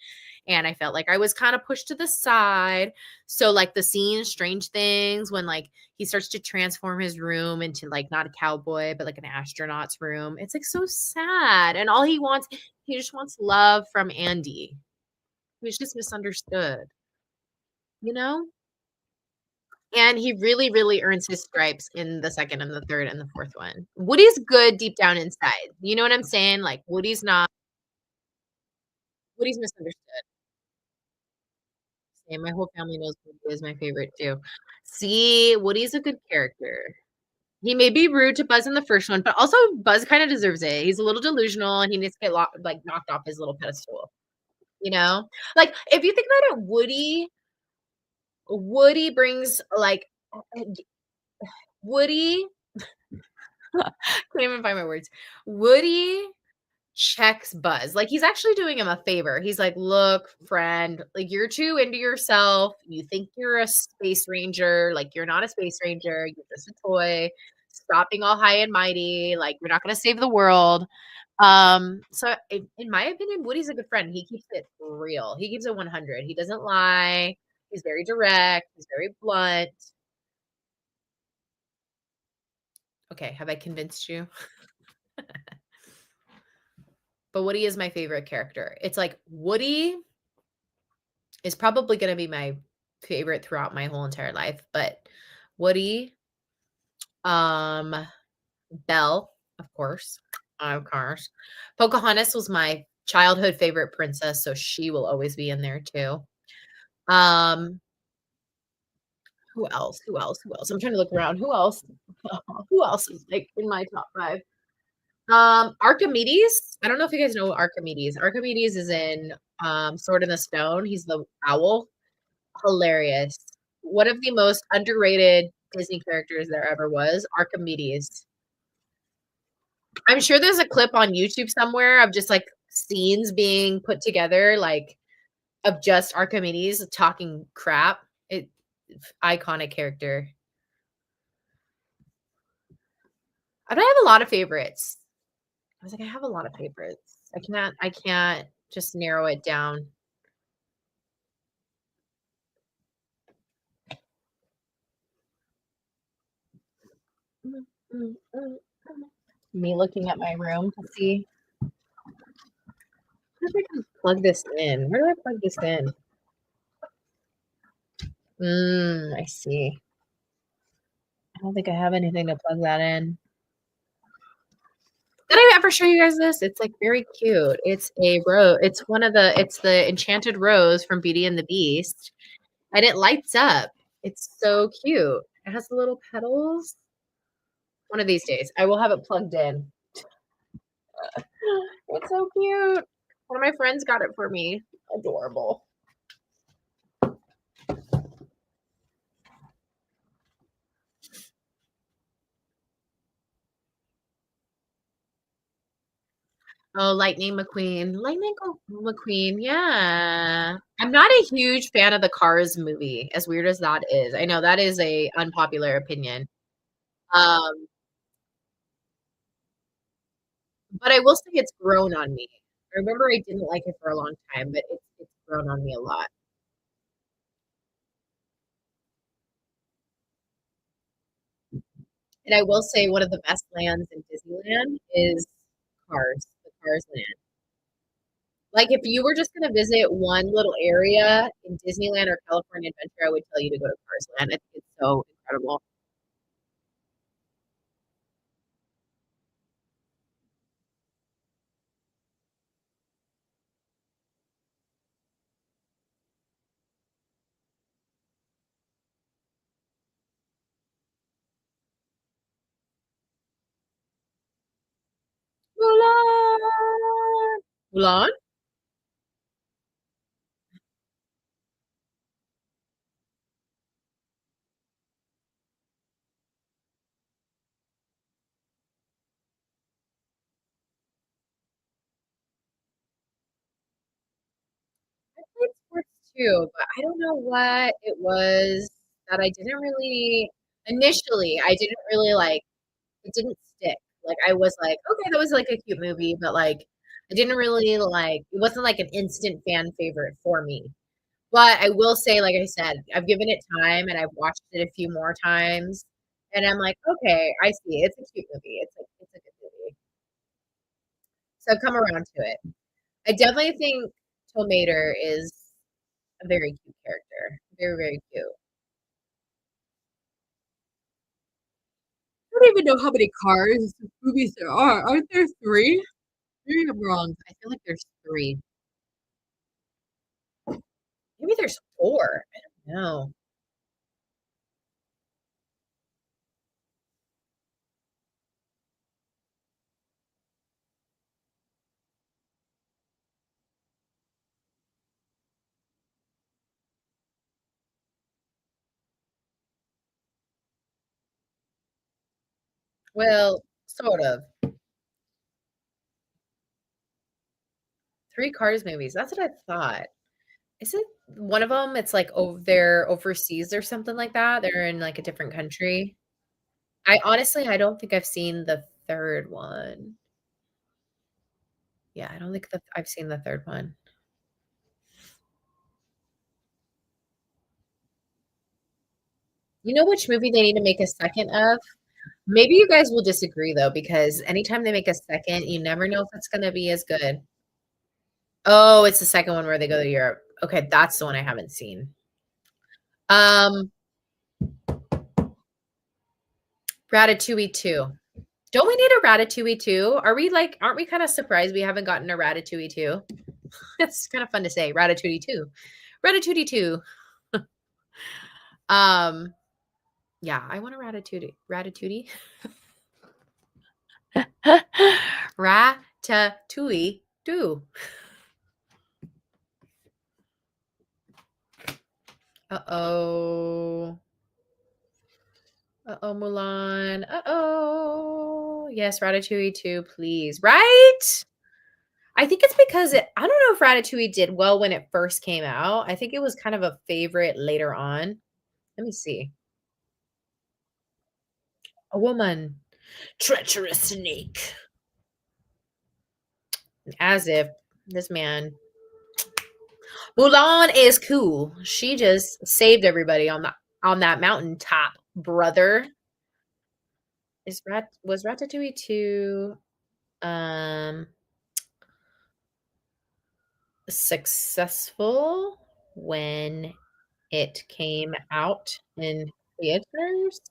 and I felt like I was kind of pushed to the side. So, like, the scene Strange Things when, like, he starts to transform his room into, like, not a cowboy, but, like, an astronaut's room. It's, like, so sad, and all he just wants love from Andy, who's just misunderstood, you know? And he really, really earns his stripes in the 2nd and the 3rd and the 4th one. Woody's good deep down inside, you know what I'm saying? Like, Woody's misunderstood. Same, my whole family knows Woody is my favorite too. See, Woody's a good character. He may be rude to Buzz in the first one, but also Buzz kinda deserves it. He's a little delusional, and he needs to get like, knocked off his little pedestal, you know? Like, if you think about it, Woody brings, like, Woody can't even find my words. Woody checks Buzz. Like, he's actually doing him a favor. He's like, "Look, friend, like, you're too into yourself. You think you're a space ranger. Like, you're not a space ranger. You're just a toy. Stop being all high and mighty. Like, you're not gonna save the world." So in my opinion, Woody's a good friend. He keeps it real. He keeps it 100. He doesn't lie. He's very direct. He's very blunt. Okay, have I convinced you? But Woody is my favorite character. It's like Woody is probably gonna be my favorite throughout my whole entire life, but Woody, um, Belle, of course. Pocahontas was my childhood favorite princess, so she will always be in there too. Um, who else? Who else? Who else? I'm trying to look around. Who else? Who else is, like, in my top 5? Archimedes. I don't know if you guys know Archimedes. Archimedes is in, Sword in the Stone. He's the owl. Hilarious. One of the most underrated Disney characters there ever was, Archimedes. I'm sure there's a clip on YouTube somewhere of just, like, scenes being put together, like, of just Archimedes talking crap. It iconic character. I don't have a lot of favorites. I was like, I have a lot of favorites. I can't just narrow it down. Mm, mm, mm, mm. Me looking at my room to see where do I can plug this in? Where do I plug this in? I see. I don't think I have anything to plug that in. Did I ever show you guys this? It's, like, very cute. It's the enchanted rose from Beauty and the Beast, and it lights up. It's so cute. It has the little petals. One of these days, I will have it plugged in. It's so cute. One of my friends got it for me. Adorable. Oh, Lightning McQueen, yeah. I'm not a huge fan of the Cars movie, as weird as that is. I know that is a unpopular opinion. Um, but I will say it's grown on me. I remember I didn't like it for a long time, but it's grown on me a lot. And I will say one of the best lands in Disneyland is Cars, the Cars Land. Like, if you were just gonna visit one little area in Disneyland or California Adventure, I would tell you to go to Cars Land. I think it's so incredible. Mulan! Mulan? I played sports too, but I don't know what it was that I didn't really initially, I didn't really like it didn't stick. Like, I was like, "Okay, that was, like, a cute movie," but, like, I didn't really, like it wasn't, like, an instant fan favorite for me. But I will say, like I said, I've given it time and I've watched it a few more times, and I'm like, "Okay, I see. It's a cute movie. It's a good movie." So I've come around to it. I definitely think Tow Mater is a very cute character. Very, very cute. I don't even know how many cars movies there are. Aren't there 3? Maybe I'm wrong. I feel like there's 3. Maybe there's 4. I don't know. Well, sort of. 3 Cars movies. That's what I thought. Isn't one of them? It's like they're overseas or something like that? They're in, like, a different country? I don't think I've seen the 3rd one. Yeah, I don't think I've seen the 3rd one. You know which movie they need to make a 2nd of? Maybe you guys will disagree, though, because anytime they make a 2nd, you never know if it's gonna be as good. Oh, it's the 2nd one where they go to Europe. Okay, that's the one I haven't seen. Um, Ratatouille 2. Don't we need a Ratatouille 2? Aren't we kinda surprised we haven't gotten a Ratatouille 2? It's kinda fun to say, Ratatouille 2. Ratatouille 2. Um, yeah, I want a Ratatouille. Ratatouille? Ratatouille 2. Uh-oh. Uh-oh, Mulan. Uh-oh. Yes, Ratatouille 2, please. Right? I think it's because I don't know if Ratatouille did well when it first came out. I think it was kind of a favorite later on. Let me see. A woman. Treacherous snake. As if this man. Mulan is cool. She just saved everybody on that mountaintop, brother. Was Ratatouille 2 um successful when it came out in theaters?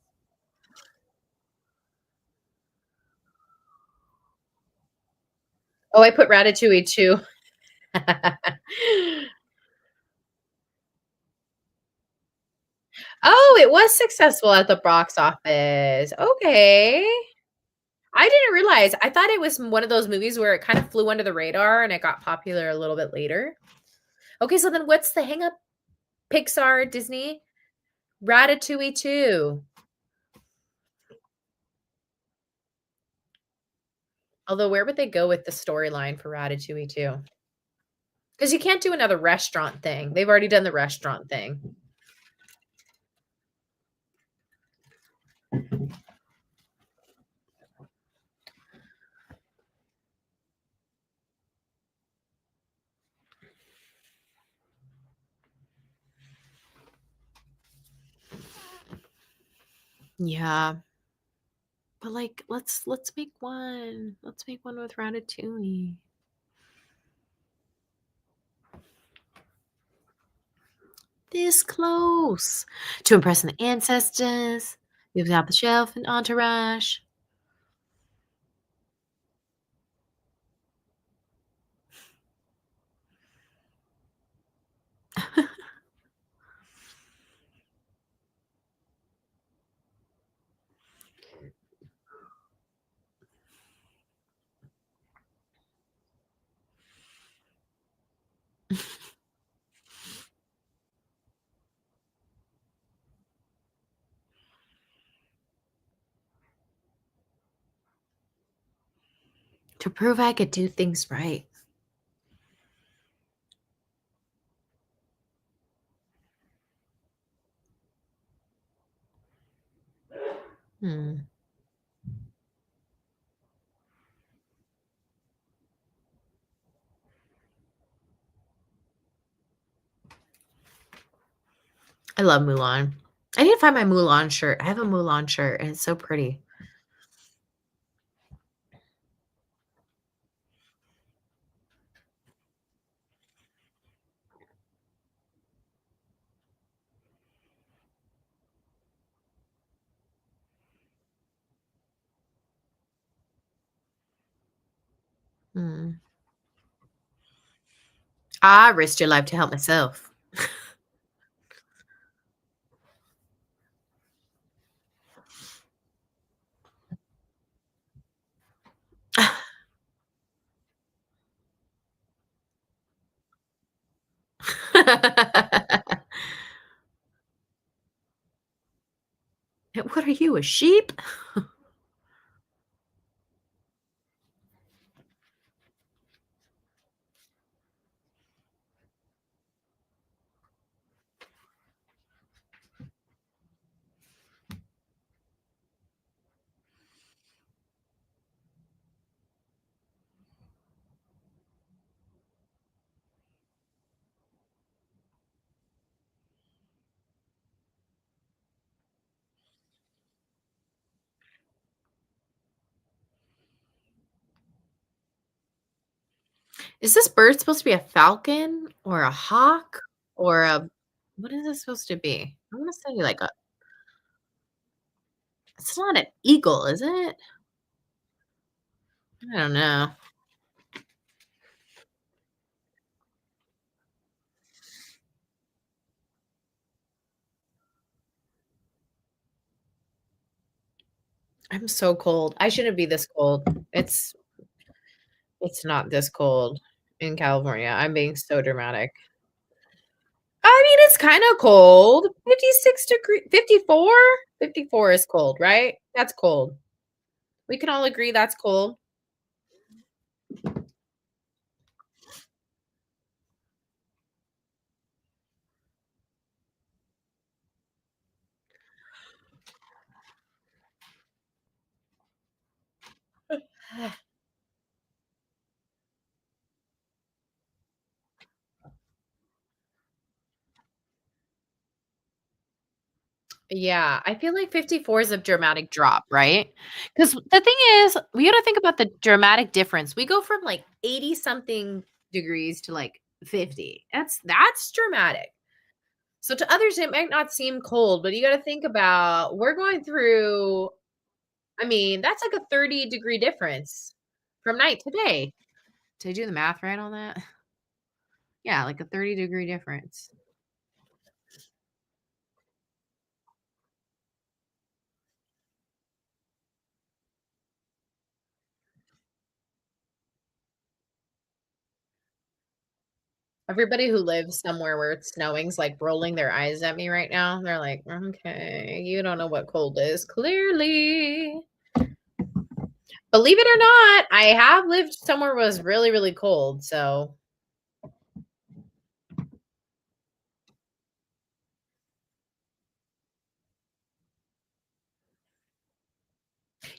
Oh, I put Ratatouille 2. Oh, it was successful at the box office. Okay. I didn't realize. I thought it was one of those movies where it kind of flew under the radar and it got popular a little bit later. Okay, so then what's the hang up? Pixar, Disney? Ratatouille 2. Although where would they go with the storyline for Ratatouille 2? Because you can't do another restaurant thing. They've already done the restaurant thing. Yeah. But, like, let's make one. Let's make one with Ratatouille. This close to impressing the ancestors, moves out the shelf and entourage. To prove I could do things right. Hmm. I love Mulan. I need to find my Mulan shirt. I have a Mulan shirt, and it's so pretty. Mm. I risked your life to help myself. What are you, a sheep? Is this bird supposed to be a falcon or a hawk or a what is this supposed to be? I wanna say like a it's not an eagle, is it? I don't know. I'm so cold. I shouldn't be this cold. It's not this cold in California. I'm being so dramatic. I mean, it's kinda cold. 56 degree 54? 54 is cold, right? That's cold. We can all agree that's cold. Yeah, I feel like 54 is a dramatic drop, right? Because the thing is, we gotta think about the dramatic difference. We go from, like, 80 something degrees to, like, 50. That's dramatic. So to others, it might not seem cold, but you gotta think about we're going through I mean, that's like a 30-degree difference from night to day. Did I do the math right on that? Yeah, like a 30-degree difference. Everybody who lives somewhere where it's snowing's, like, rolling their eyes at me right now. They're like, "Okay, you don't know what cold is, clearly." Believe it or not, I have lived somewhere where it was really, really cold, so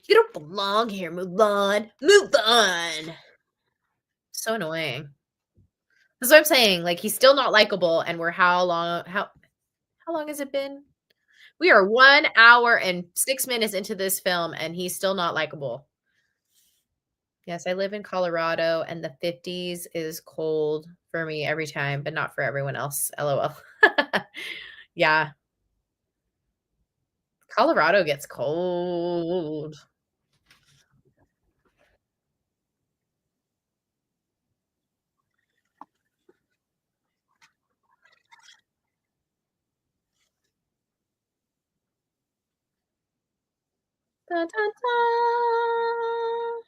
you don't belong here, move on, move on. So annoying. That's what I'm saying, like, he's still not likable, and we're how long has it been? We are 1 hour and 6 minutes into this film, and he's still not likable. Yes, I live in Colorado, and the 50s is cold for me every time, but not for everyone else, LOL. Yeah, Colorado gets cold. Dun, dun, dun.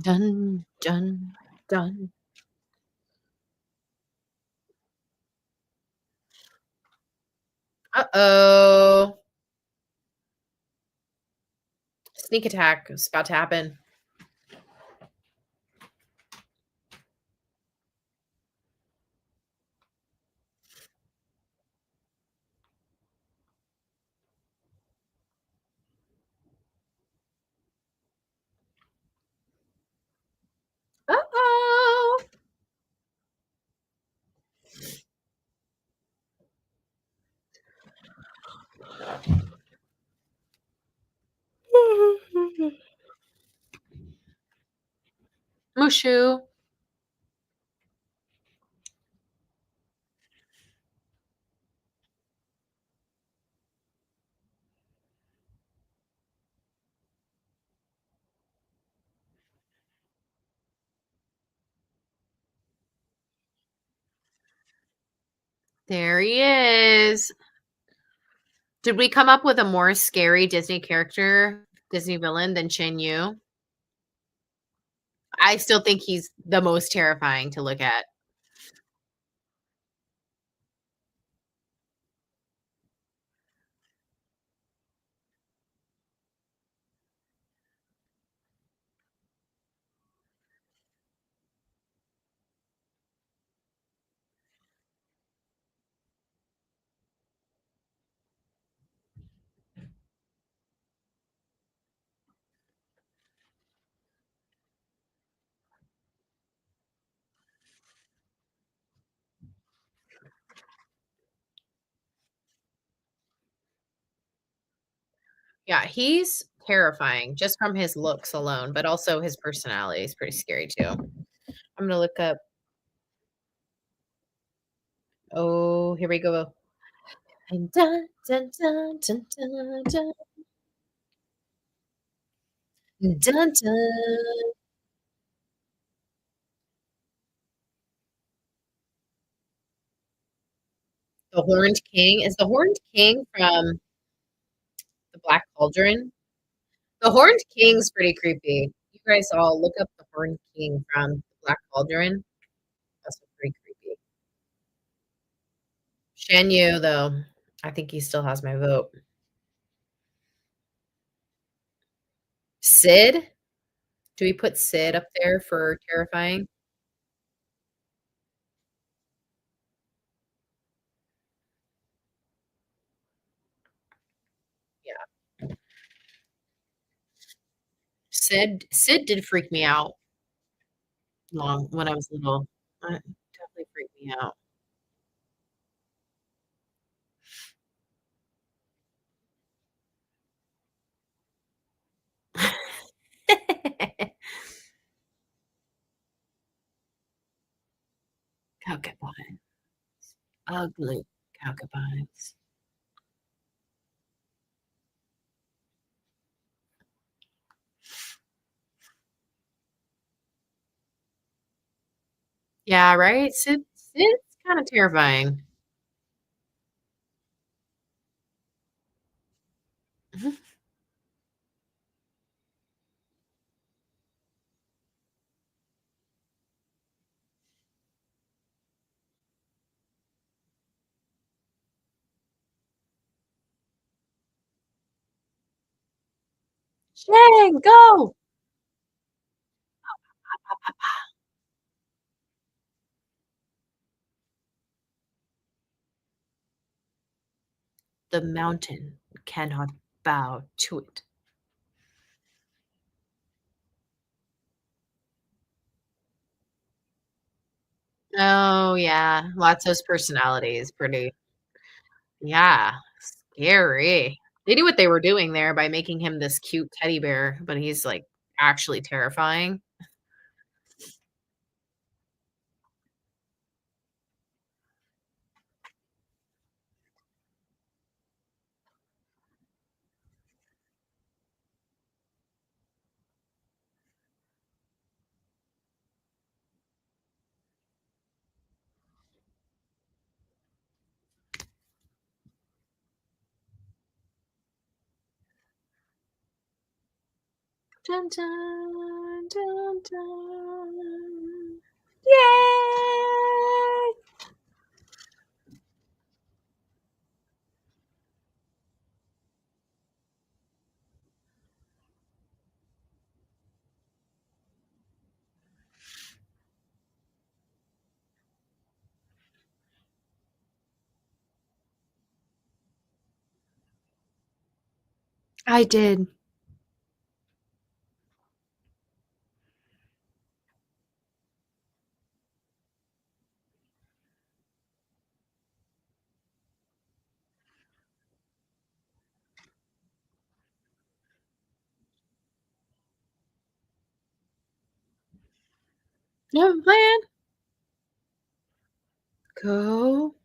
Dun, dun, dun. Uh-oh. Sneak attack is about to happen. Uh-oh. Mushu. There he is. Did we come up with a more scary Disney character, Disney villain than Shin Yu? I still think he's the most terrifying to look at. Yeah, he's terrifying just from his looks alone, but also his personality is pretty scary too. I'm gonna look up. Oh, here we go. And dun, dun, dun, dun, dun, dun, dun, dun. The Horned King. Is the Horned King from the Black Cauldron? The Horned King's pretty creepy. You guys all look up the Horned King from the Black Cauldron. That's pretty creepy. Shan Yu, though, I think he still has my vote. Sid? Do we put Sid up there for terrifying? Yeah. Sid did freak me out long when I was little. Definitely freaked me out. Concubine. Ugly concubines. Yeah, right? Sid's kinda terrifying. Mhm. Shang, go! The mountain cannot bow to it. Oh, yeah. Lotso's personality is pretty yeah, scary. They knew what they were doing there by making him this cute teddy bear, but he's, like, actually terrifying. Dun, dun, dun, dun. Yay! I did. You have a plan? Go.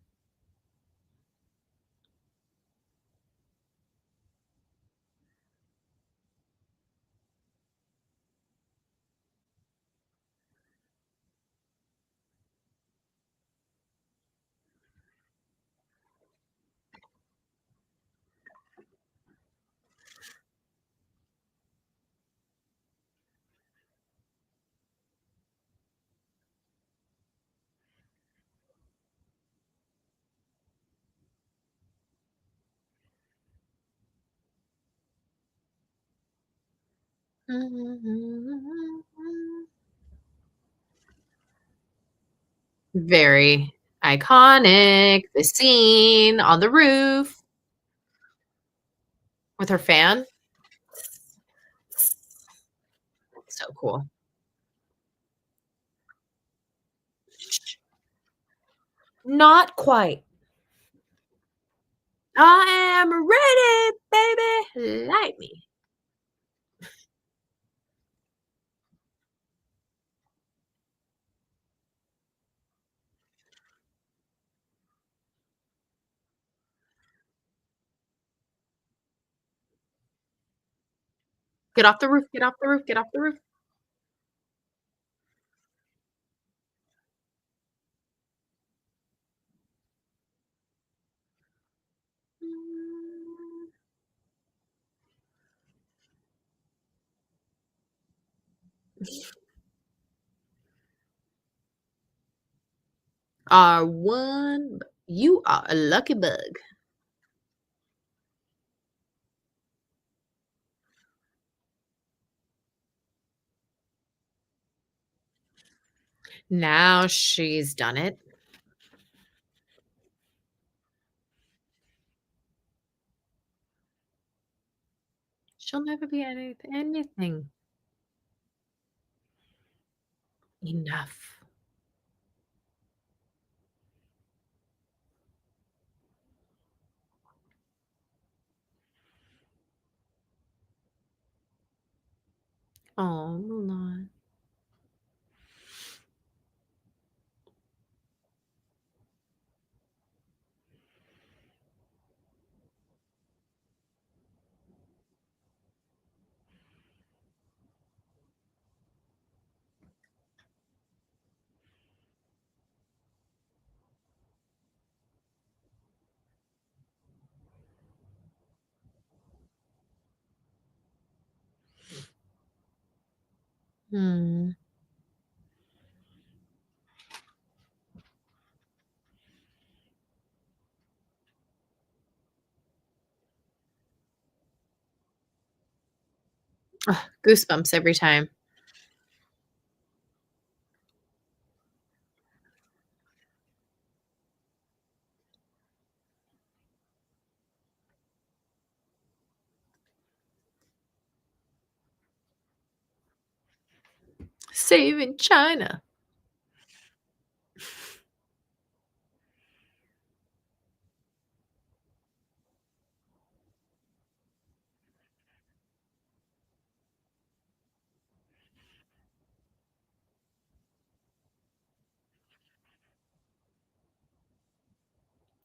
Very iconic, the scene on the roof with her fan. So cool. Not quite. I am ready, baby. Light me. Get off the roof, get off the roof, get off the roof. Are one you are a lucky bug. Now she's done it. She'll never be anything. Enough. Oh, Mulan. Hmm. Ugh, goosebumps every time. Saving China.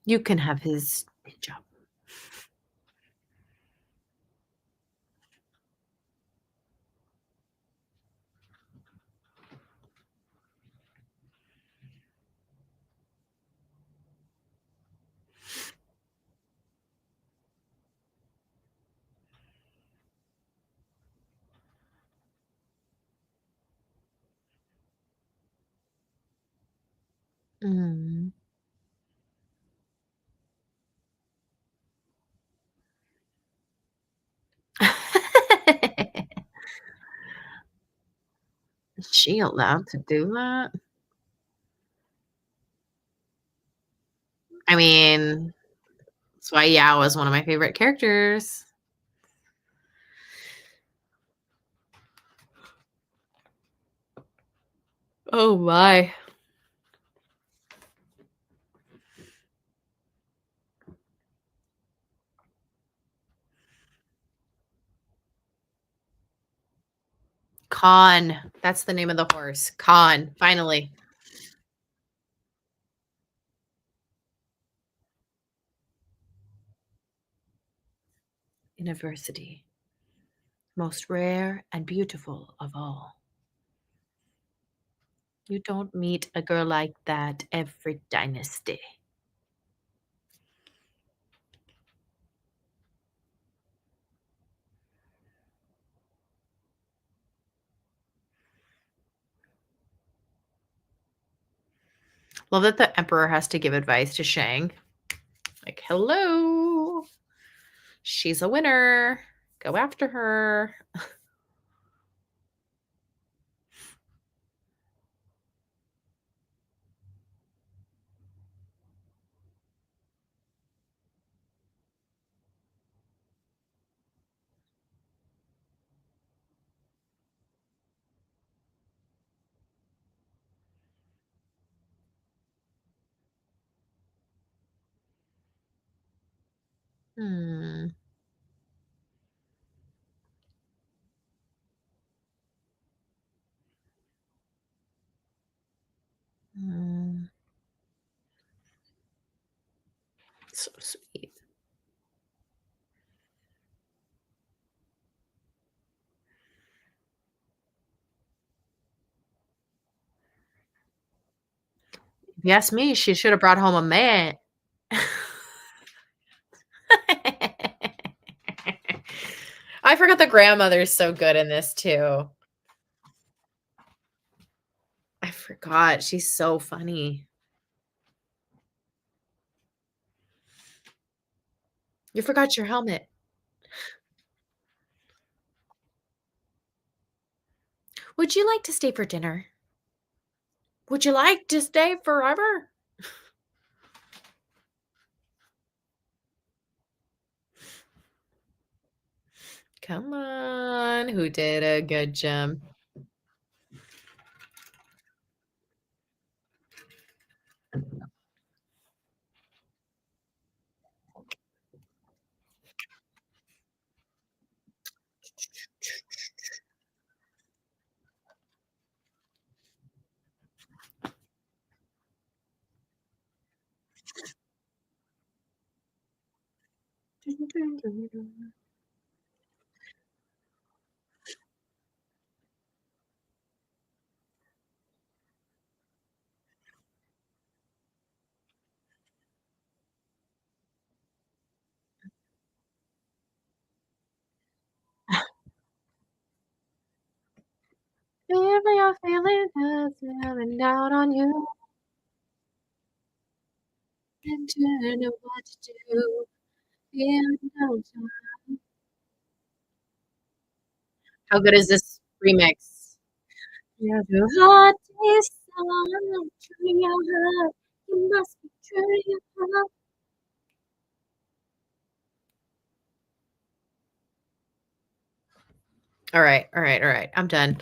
You can have his job. Mm. Is she allowed to do that? I mean, that's why Yao was one of my favorite characters. Oh my. Khan. That's the name of the horse. Khan, finally. University. Most rare and beautiful of all. You don't meet a girl like that every dynasty. Love that the emperor has to give advice to Shang. Like, hello, she's a winner. Go after her. Hmm. Mm, so sweet. If you ask me, she should have brought home a man. I forgot the grandmother's so good in this too. I forgot. She's so funny. You forgot your helmet. Would you like to stay for dinner? Would you like to stay forever? Come on. Who did a good job? If you're feeling good, coming down on you, and you know what to do. Feel no time. How good is this remix? Yeah, your heart is on to your heart. You must be true to your heart. All right, all right, all right. I'm done.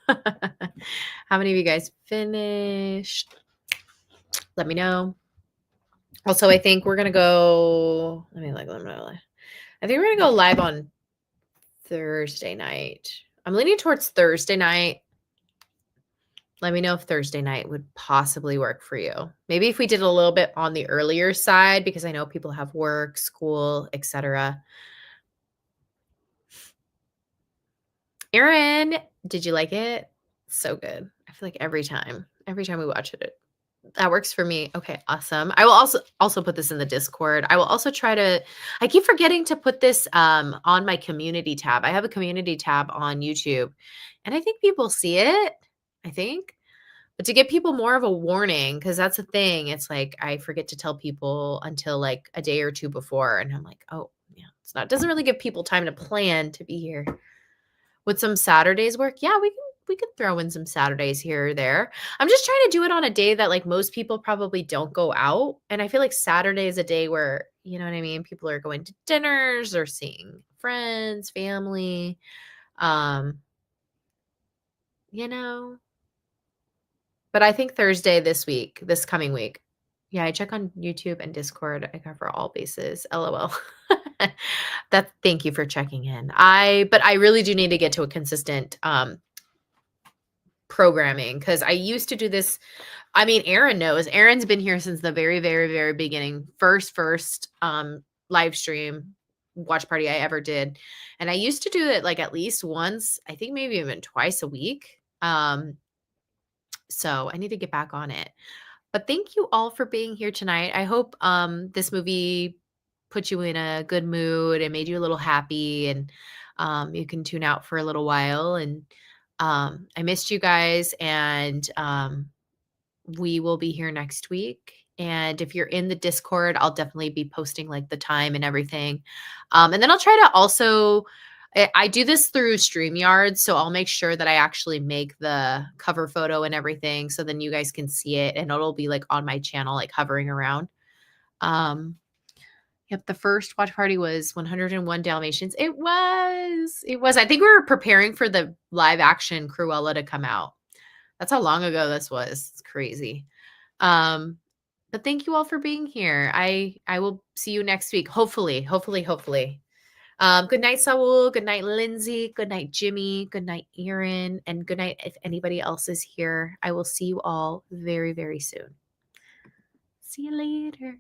How many of you guys finished? Let me know. Also, I think we're gonna go. Let me know. I think we're gonna go live on Thursday night. I'm leaning towards Thursday night. Let me know if Thursday night would possibly work for you. Maybe if we did a little bit on the earlier side, because I know people have work, school, etc. Aaron, did you like it? So good. I feel like every time we watch it, that works for me. Okay, awesome. I will also put this in the Discord. I will also try to I keep forgetting to put this on my community tab. I have a community tab on YouTube, and I think people see it, I think. But to give people more of a warning, because that's the thing. It's like I forget to tell people until like a day or two before, and I'm like, oh yeah, it's not, doesn't really give people time to plan to be here. Would some Saturdays work? Yeah, we could throw in some Saturdays here or there. I'm just trying to do it on a day that like most people probably don't go out. And I feel like Saturday is a day where, you know what I mean, people are going to dinners or seeing friends, family. Um, you know. But I think Thursday this coming week. Yeah, I check on YouTube and Discord. I cover all bases. LOL. That thank you for checking in. But I really do need to get to a consistent programming because I used to do this. I mean, Aaron knows. Aaron's been here since the very, very, very beginning. First live stream watch party I ever did. And I used to do it like at least once, I think maybe even twice a week. So I need to get back on it. But thank you all for being here tonight. I hope this movie put you in a good mood and made you a little happy, and you can tune out for a little while. And I missed you guys, and we will be here next week. And if you're in the Discord, I'll definitely be posting like the time and everything. And then I'll try to also, I do this through StreamYard. So I'll make sure that I actually make the cover photo and everything. So then you guys can see it and it'll be like on my channel, like hovering around. Um, Yep, the first watch party was 101 Dalmatians. It was. It was. I think we were preparing for the live action Cruella to come out. That's how long ago this was. It's crazy. Um, but thank you all for being here. I will see you next week. Hopefully, hopefully, hopefully. Good night, Saul. Good night, Lindsay. Good night, Jimmy. Good night, Aaron. And good night if anybody else is here. I will see you all very, very soon. See you later.